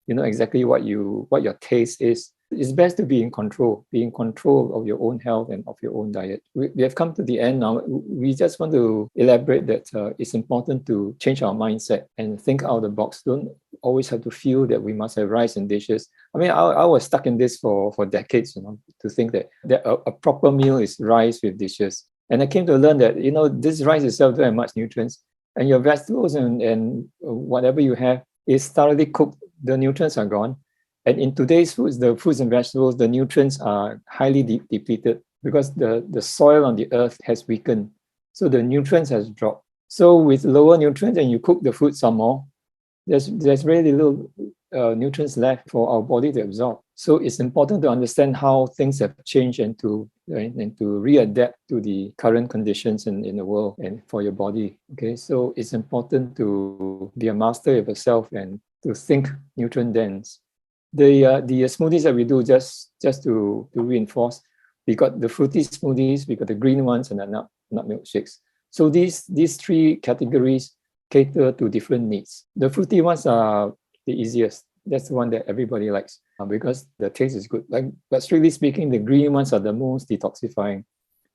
You know exactly what your taste is. It's best to be in control of your own health and of your own diet. We have come to the end now. We just want to elaborate that it's important to change our mindset and think out of the box. Don't always have to feel that we must have rice and dishes. I mean, I was stuck in this for decades, to think that a proper meal is rice with dishes. And I came to learn that, this rice itself doesn't have much nutrients, and your vegetables and whatever you have is thoroughly cooked. The nutrients are gone. And in today's foods, the fruits and vegetables, the nutrients are highly depleted because the soil on the earth has weakened. So the nutrients has dropped. So with lower nutrients and you cook the food some more, there's very little nutrients left for our body to absorb. So it's important to understand how things have changed and to readapt to the current conditions in the world and for your body. Okay, so it's important to be a master of yourself and to think nutrient dense. The smoothies that we do, just to reinforce, we got the fruity smoothies, we got the green ones, and the nut milkshakes. So these three categories cater to different needs. The fruity ones are the easiest. That's the one that everybody likes because the taste is good. But strictly speaking, the green ones are the most detoxifying.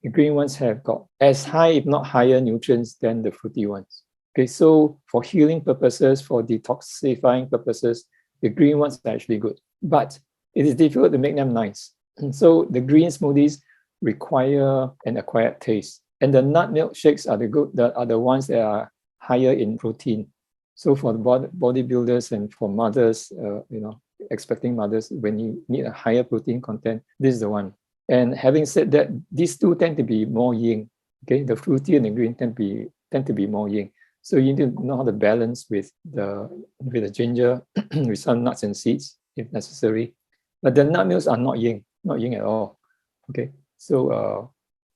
The green ones have got as high, if not higher, nutrients than the fruity ones. Okay, so for healing purposes, for detoxifying purposes, the green ones are actually good. But it is difficult to make them nice. And so the green smoothies require an acquired taste. And the nut milkshakes are the ones that are higher in protein. So for the bodybuilders and for mothers, expecting mothers, when you need a higher protein content, this is the one. And having said that, these two tend to be more yin. Okay, the fruity and the green tend to be more yin. So you need to know how to balance with the ginger, with some nuts and seeds if necessary. But the nut milks are not yin at all. Okay, so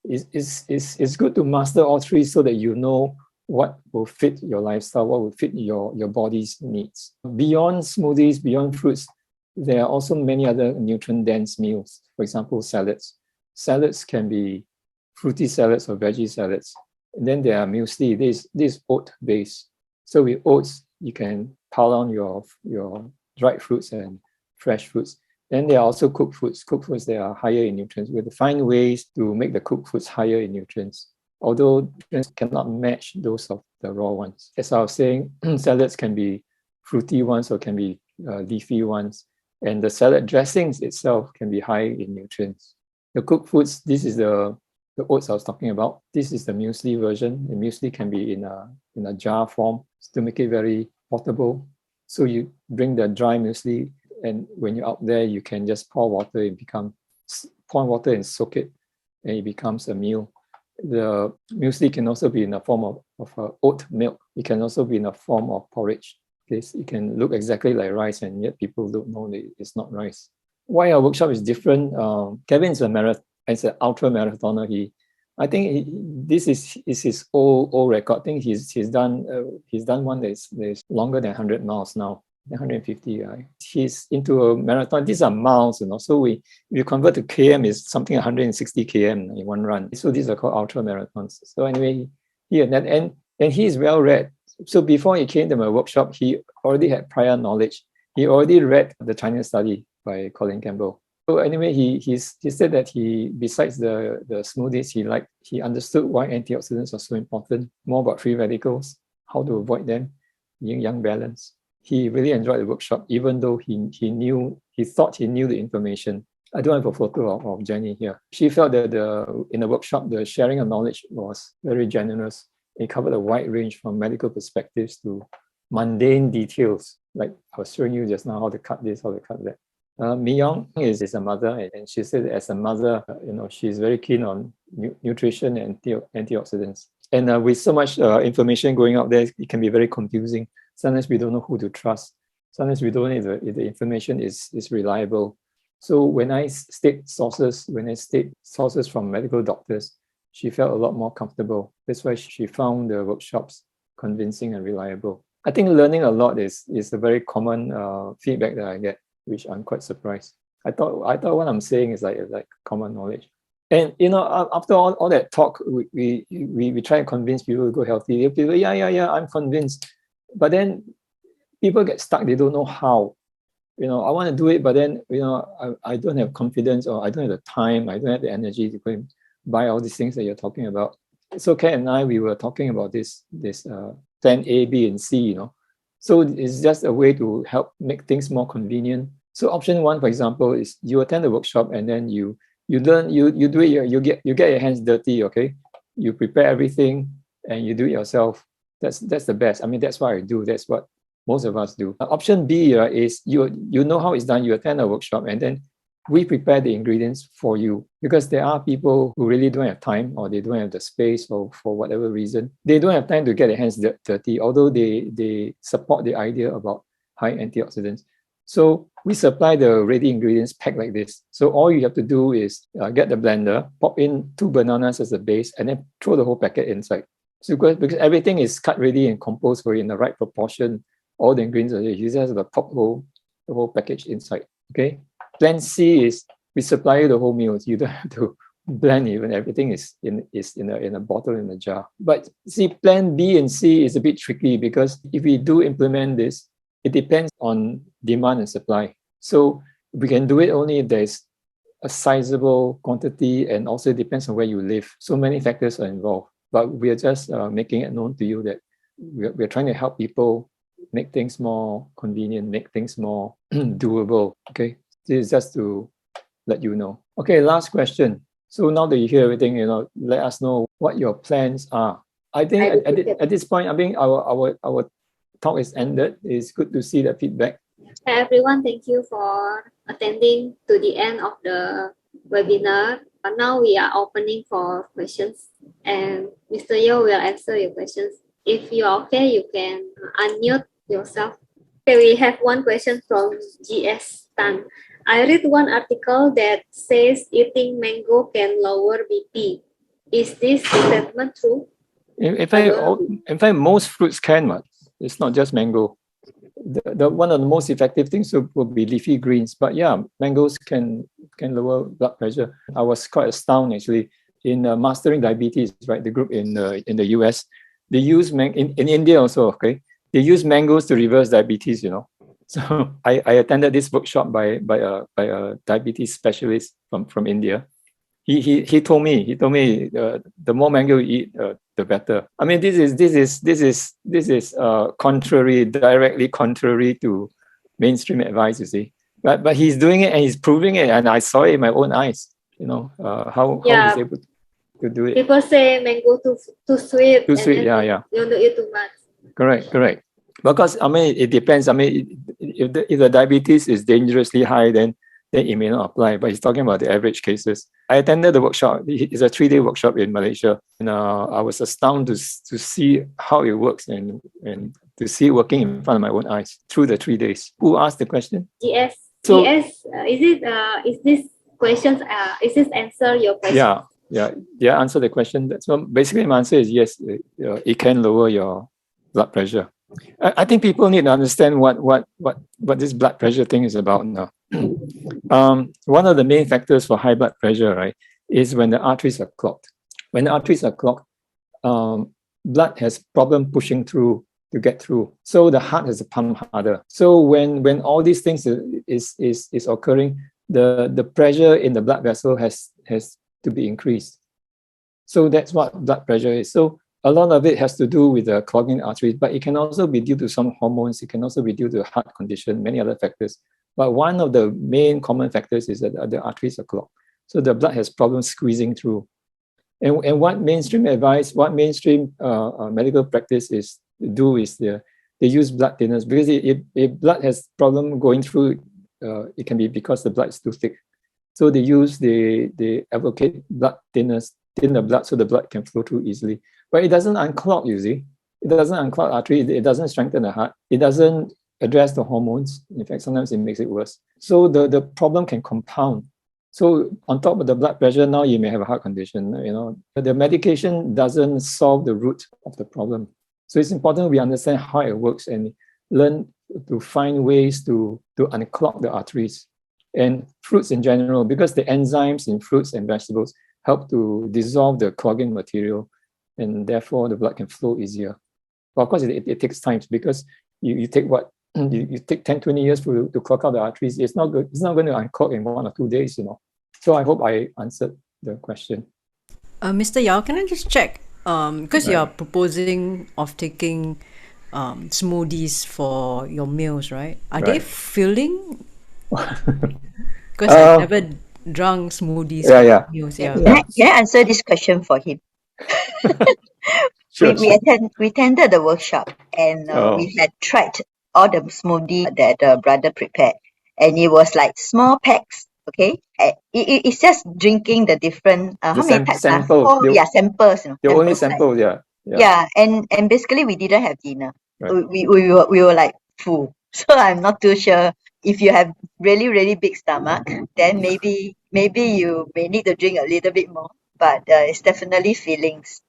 it's good to master all three so that you know what will fit your lifestyle, what will fit your body's needs. Beyond smoothies, beyond fruits, there are also many other nutrient-dense meals. For example, salads. Salads can be fruity salads or veggie salads. And then there are muesli. This is oat-based. So with oats, you can pile on your dried fruits and fresh fruits. Then there are also cooked foods. Cooked foods that are higher in nutrients. We have to find ways to make the cooked foods higher in nutrients, although nutrients cannot match those of the raw ones. As I was saying, salads can be fruity ones or can be leafy ones. And the salad dressings itself can be high in nutrients. The cooked foods, this is the oats I was talking about. This is the muesli version. The muesli can be in a jar form to make it very portable. So you bring the dry muesli, and when you're out there, you can just pour water and soak it, and it becomes a meal. The muesli can also be in a form of oat milk. It can also be in a form of porridge. Okay, so it can look exactly like rice, and yet people don't know that it's not rice. Why our workshop is different? Kevin is an ultra marathoner. I think this is his old record. I think he's done one that's longer than 100 miles now. 150. He's into a marathon. These are miles, So we convert to km is something 160 km in one run. So these are called ultra marathons. So anyway, and he is well read. So before he came to my workshop, he already had prior knowledge. He already read the China study by Colin Campbell. So anyway, he said that besides the smoothies he understood why antioxidants are so important, more about free radicals, how to avoid them, yin-yang balance. He really enjoyed the workshop, even though he thought he knew the information. I don't have a photo of Jenny here. She felt that in the workshop, the sharing of knowledge was very generous. It covered a wide range from medical perspectives to mundane details, like I was showing you just now how to cut this, how to cut that. Mi-Yong is a mother, and she said that as a mother, she's very keen on nutrition and antioxidants. And with so much information going out there, it can be very confusing. Sometimes we don't know who to trust. Sometimes we don't know if the information is reliable. So when I state sources from medical doctors, she felt a lot more comfortable. That's why she found the workshops convincing and reliable. I think learning a lot is a very common feedback that I get, which I'm quite surprised. I thought what I'm saying is like common knowledge. And after all that talk, we try to convince people to go healthy. People, yeah, I'm convinced. But then people get stuck. They don't know how. I want to do it, but then I don't have confidence, or I don't have the time. I don't have the energy to go and buy all these things that you're talking about. So Kat and I, we were talking about this plan A, B, and C. So it's just a way to help make things more convenient. So option one, for example, is you attend the workshop and then you learn, you do it, you get your hands dirty, okay? You prepare everything and you do it yourself. That's the best. I mean, that's what I do. That's what most of us do. Option B is you know how it's done. You attend a workshop and then we prepare the ingredients for you, because there are people who really don't have time, or they don't have the space, or for whatever reason, they don't have time to get their hands dirty, although they support the idea about high antioxidants. So we supply the ready ingredients packed like this. So all you have to do is get the blender, pop in 2 bananas as a base, and then throw the whole packet inside. So because everything is cut ready and composed for you in the right proportion, all the ingredients are there. You just have to pop the whole package inside. Okay. Plan C is we supply you the whole meal. You don't have to blend even. Everything is in a bottle, in a jar. But see, plan B and C is a bit tricky, because if we do implement this, It depends on demand and supply. So we can do it only if there's a sizable quantity, and also it depends on where you live. So many factors are involved. But we are just making it known to you that we're trying to help people make things more convenient, make things more doable. Okay, this is just to let you know. Okay, last question. So now that you hear everything, let us know what your plans are. I think at this point, I think our talk is ended. It's good to see the feedback. Hi everyone, thank you for attending to the end of the webinar. Now we are opening for questions, and Mr. Yo will answer your questions. If you are okay, you can unmute yourself. Okay, we have one question from GS Tan. I read one article that says eating mango can lower BP. Is this statement true? In fact, most fruits can, but it's not just mango. The one of the most effective things will be leafy greens. But yeah, mangoes can lower blood pressure. I was quite astounded actually in Mastering Diabetes, right? The group in the US, they use in India also. Okay, they use mangoes to reverse diabetes. So I attended this workshop by a diabetes specialist from India. He told me the more mango you eat, the better. I mean, this is directly contrary to mainstream advice, you see. But he's doing it and he's proving it, and I saw it in my own eyes. How he's able to do it. People say mango too sweet. Too sweet, yeah. You don't eat too much. Correct. Because I mean, it depends. I mean, if the diabetes is dangerously high, then it may not apply. But he's talking about the average cases. I attended the workshop. It's a 3-day workshop in Malaysia, and I was astounded to see how it works and to see it working in front of my own eyes through the 3 days. Who asked the question? GS. So, GS. Is this questions? Is this answer your question? Yeah. Answer the question. So basically, my answer is yes. It can lower your blood pressure. I think people need to understand what this blood pressure thing is about now. One of the main factors for high blood pressure, right, is when the arteries are clogged. When the arteries are clogged, blood has problem pushing through to get through. So the heart has to pump harder. So when all these things is occurring, the pressure in the blood vessel has to be increased. So that's what blood pressure is. So a lot of it has to do with the clogging arteries, but it can also be due to some hormones. It can also be due to heart condition, many other factors. But one of the main common factors is that the arteries are clogged. So the blood has problems squeezing through. And what mainstream advice, what mainstream medical practice is they use blood thinners, because if blood has problem going through, it can be because the blood is too thick. So they advocate blood thinners, thin the blood so the blood can flow through easily. But it doesn't unclog, you see. It doesn't unclog artery. It doesn't strengthen the heart. It doesn't address the hormones. In fact, sometimes it makes it worse. So the problem can compound. So on top of the blood pressure, now you may have a heart condition. The medication doesn't solve the root of the problem. So it's important we understand how it works and learn to find ways to unclog the arteries. And fruits in general, because the enzymes in fruits and vegetables help to dissolve the clogging material, and therefore the blood can flow easier. But of course, it takes time, because you take you take 10, 20 years to clog out the arteries. It's not good. It's not going to unclog in 1 or 2 days, So I hope I answered the question. Mr. Yao, can I just check? Because you're proposing of taking smoothies for your meals, right? Are they filling? Because I've never drunk smoothies for meals. Yeah. Can I answer this question for him? Sure. We attended the workshop, and we had tried all the smoothie that brother prepared, and it was like small packs. Okay, it's just drinking the different how many packs? Sample. Samples. The only sample, Yeah, and basically we didn't have dinner. Right. We were like full. So I'm not too sure. If you have really big stomach, then maybe you may need to drink a little bit more. But it's definitely feelings.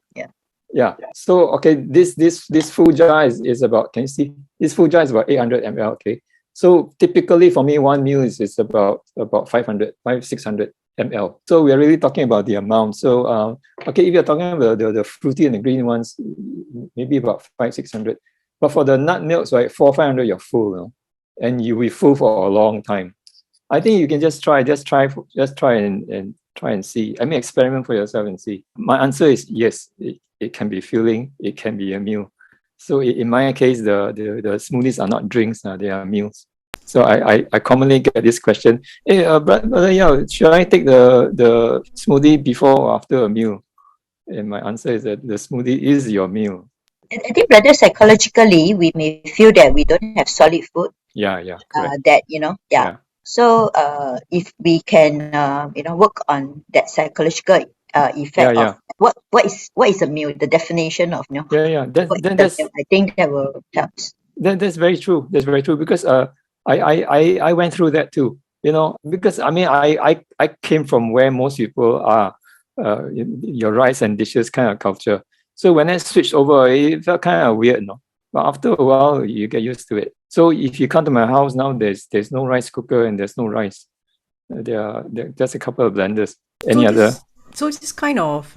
Yeah. So okay, this full jar is about. Can you see? This full jar is about 800 ml. Okay. So typically for me, one meal is about 500, 600 ml. So we are really talking about the amount. So okay, if you're talking about the fruity and the green ones, maybe about 500-600. But for the nut milks, right, 400-500, you're full, you know, and you'll be full for a long time. I think you can just try and see. I mean, experiment for yourself and see. My answer is yes. It can be filling. It can be a meal. So in my case, the smoothies are not drinks. They are meals. So I commonly get this question. Hey, brother, yeah, should I take the smoothie before or after a meal? And my answer is that the smoothie is your meal. I think, rather psychologically, we may feel that we don't have solid food. Yeah, correct. That, you know, yeah. So if we can, you know, work on that psychological effect of what is a meal, the definition of, you know, I think that will help. That's very true. That's very true, because I went through that too. You know, because I mean I came from where most people are, your rice and dishes kind of culture. So when I switched over, it felt kind of weird, no? But after a while, you get used to it. So if you come to my house now, there's no rice cooker and there's no rice. There are just a couple of blenders. So this kind of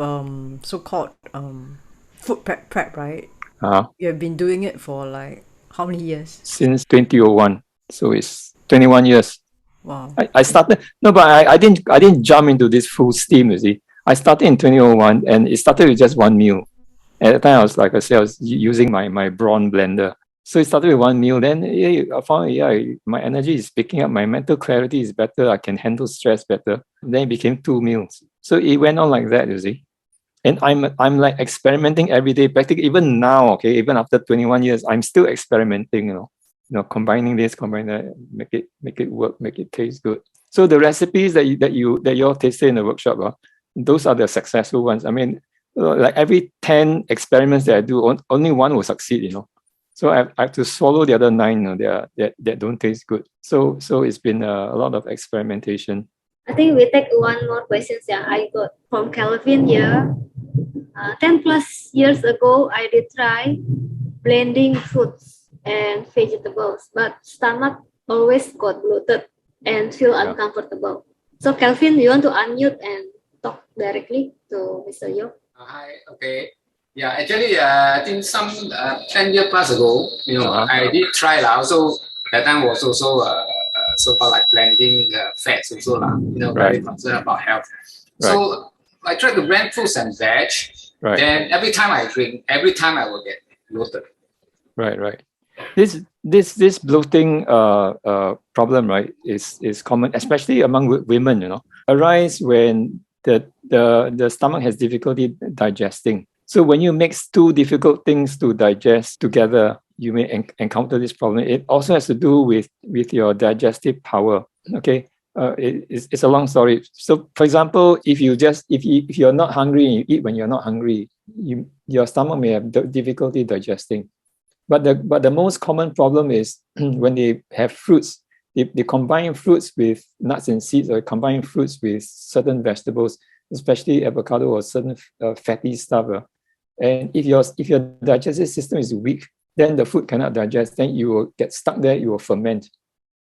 so-called food prep, right? You have been doing it for like how many years? Since 2001. So it's 21 years. Wow. I started but I didn't jump into this full steam, you see. I started in 2001 and it started with just one meal. At the time I was using my Braun blender. So it started with one meal. Then I found my energy is picking up, my mental clarity is better, I can handle stress better. Then it became 2 meals. So it went on like that, you see. And I'm like experimenting every day, practically even now, okay, even after 21 years, I'm still experimenting, you know, combining this, combining that, make it work, make it taste good. So the recipes that you all tasted in the workshop, those are the successful ones. I mean, like every 10 experiments that I do, only one will succeed, you know. So I have to swallow the other 9, you know, that don't taste good. So it's been a lot of experimentation. I think we take one more question. Yeah, I got from Calvin here. 10 plus years ago, I did try blending fruits and vegetables, but stomach always got bloated and feel uncomfortable. So Calvin, you want to unmute and talk directly to Mr. Yo? Hi, okay. Yeah, actually, I think some 10 years plus ago, you know, I did try also. That time was also so-called like blending fats also, you know, very concerned about health. So I tried to blend fruits and veg. Then every time I drink, every time I will get bloated. Right. This bloating problem, right, is common, especially among women, you know, arise when the stomach has difficulty digesting. So when you mix 2 difficult things to digest together, you may encounter this problem. It also has to do with your digestive power. Okay, it's a long story. So, for example, if you're not hungry and you eat when you're not hungry, your stomach may have difficulty digesting. But the most common problem is when they have fruits. They combine fruits with nuts and seeds, or combine fruits with certain vegetables, especially avocado or certain fatty stuff. And if your digestive system is weak, then the food cannot digest. Then you will get stuck there. You will ferment,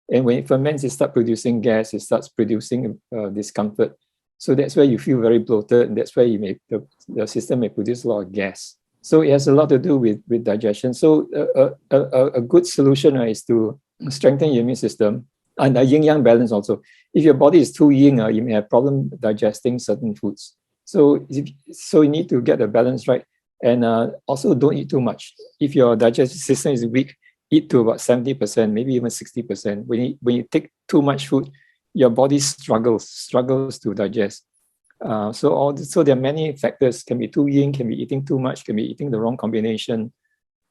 and when it ferments, it starts producing gas. It starts producing discomfort. So that's where you feel very bloated, and that's where the system may produce a lot of gas. So it has a lot to do with digestion. So a good solution is to strengthen your immune system and a yin-yang balance also. If your body is too yin, you may have problem digesting certain foods. So you need to get the balance right. And also don't eat too much. If your digestive system is weak, eat to about 70%, maybe even 60%. When you take too much food, your body struggles to digest. So there are many factors. Can be too yin, can be eating too much, can be eating the wrong combination.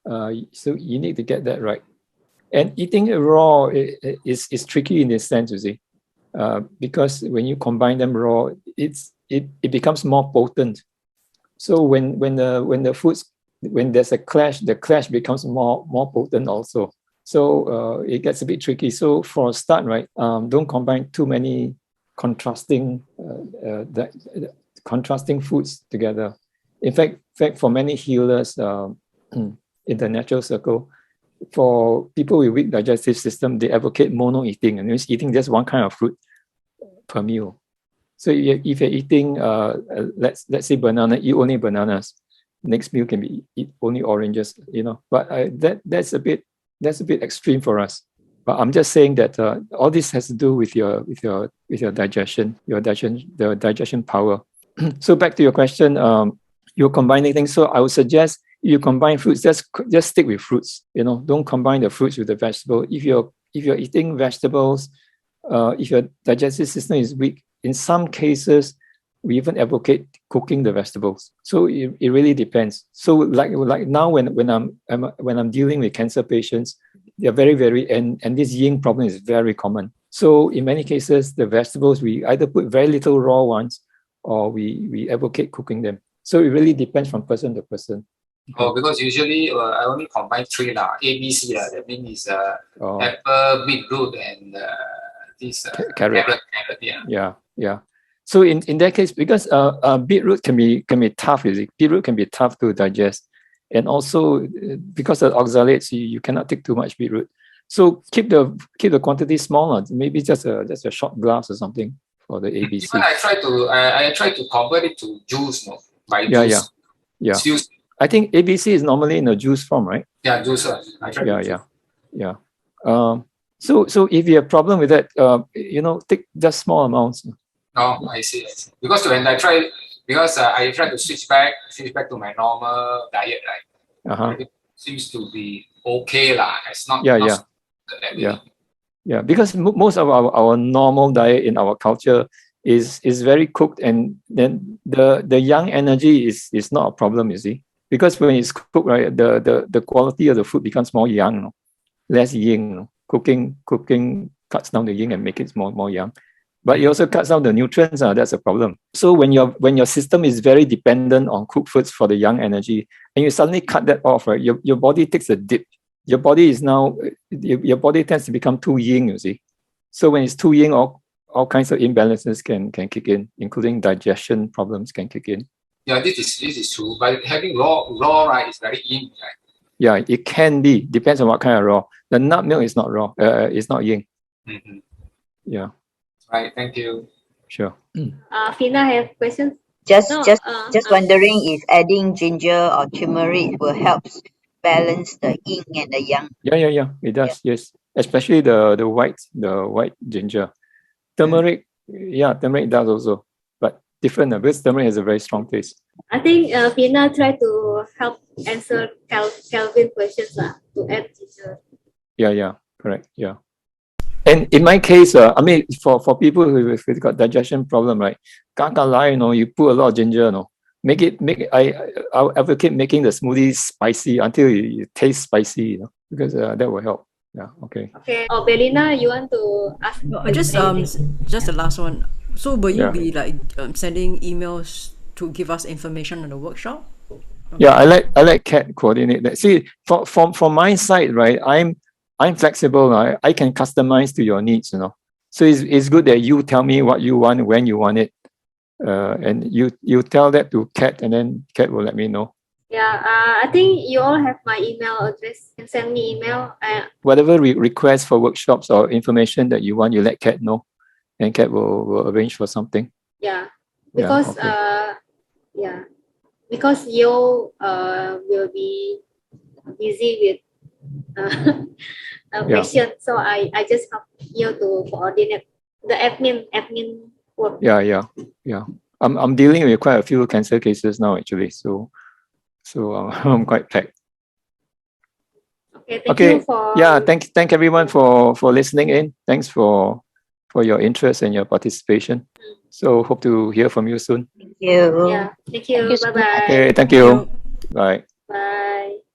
So you need to get that right. And eating it raw is tricky in this sense, you see, because when you combine them raw, it becomes more potent. So when there's a clash, the clash becomes more potent also. So it gets a bit tricky. So for a start, right, don't combine too many contrasting foods together. In fact, for many healers in the natural circle, for people with weak digestive system, they advocate mono eating, and it's eating just one kind of fruit per meal. So if you're eating, let's say banana, eat only bananas. next meal can be eat only oranges, But that's a bit extreme for us. But I'm just saying that all this has to do with your digestion, the digestion power. So back to your question, you're combining things. So I would suggest you combine fruits. Just stick with fruits. Don't combine the fruits with the vegetable. If you're eating vegetables, if your digestive system is weak, in some cases we even advocate cooking the vegetables. So it really depends. So like now when I'm dealing with cancer patients, they're very and this yin problem is very common. So in many cases, the vegetables we either put very little raw ones, or we advocate cooking them. So it really depends from person to person. Oh, because usually I only combine three lah. ABC lah. That means apple, beetroot, and this carrot. Yeah. So in that case, because beetroot can be tough, beetroot can be tough to digest, and also because of oxalates, you cannot take too much beetroot. So keep the quantity small, maybe just a short glass or something for the ABC. Even I try to convert it to juice, no? By juice. Yeah. I think ABC is normally in a juice form, right? Yeah, juice. I try. Yeah. So if you have problem with that, take just small amounts. Oh, I see. Because when I try to switch back to my normal diet, right? It seems to be okay lah. It's not. Yeah. Because most of our normal diet in our culture is very cooked, and then the yang energy is not a problem, you see. Because when it's cooked, right, the quality of the food becomes more yang, less yin. Cooking cuts down the yin and make it more yang. But it also cuts down the nutrients. That's a problem. So when your system is very dependent on cooked foods for the yang energy, and you suddenly cut that off, right, your body takes a dip. Your body tends to become too yin, you see. So when it's too yin, all kinds of imbalances can kick in, including digestion problems can kick in. Yeah, this is true. But having raw, right, is very yin, right? Yeah, it can be. Depends on what kind of raw. The nut milk is not raw. It's not yin. Mm-hmm. Yeah. Right. Thank you. Sure. Fina have questions? Just wondering if adding ginger or turmeric will help balance the yin and the yang. Yeah. It does. Yeah. Yes, especially the white ginger. Turmeric, turmeric does also, but different. Because turmeric has a very strong taste. I think Fina tried to help answer Calvin questions to add ginger. Yeah, correct. Yeah. And in my case, for people who've got digestion problem, right? You put a lot of ginger, I'll advocate making the smoothie spicy until it tastes spicy, because that will help. Yeah. Okay. Oh, Belina, you want to ask? No, just the last one. So will you be like sending emails to give us information on the workshop? Okay. Yeah, I let Kat coordinate that. See, from my side, right, I'm flexible. I can customize to your needs, So it's good that you tell me what you want, when you want it, and you tell that to Kat, and then Kat will let me know. Yeah, I think you all have my email address. You can send me email. Whatever requests for workshops or information that you want, you let Kat know, and Kat will arrange for something. Yeah, because because you will be busy with question, so I just help you to coordinate the admin work. Yeah. I'm dealing with quite a few cancer cases now, actually. So I'm quite packed. Okay. Thank you for. Yeah. Thank everyone for listening in. Thanks for your interest and your participation. So hope to hear from you soon. Thank you. Yeah. Thank you. Bye bye. Okay. Thank you. Bye. Bye.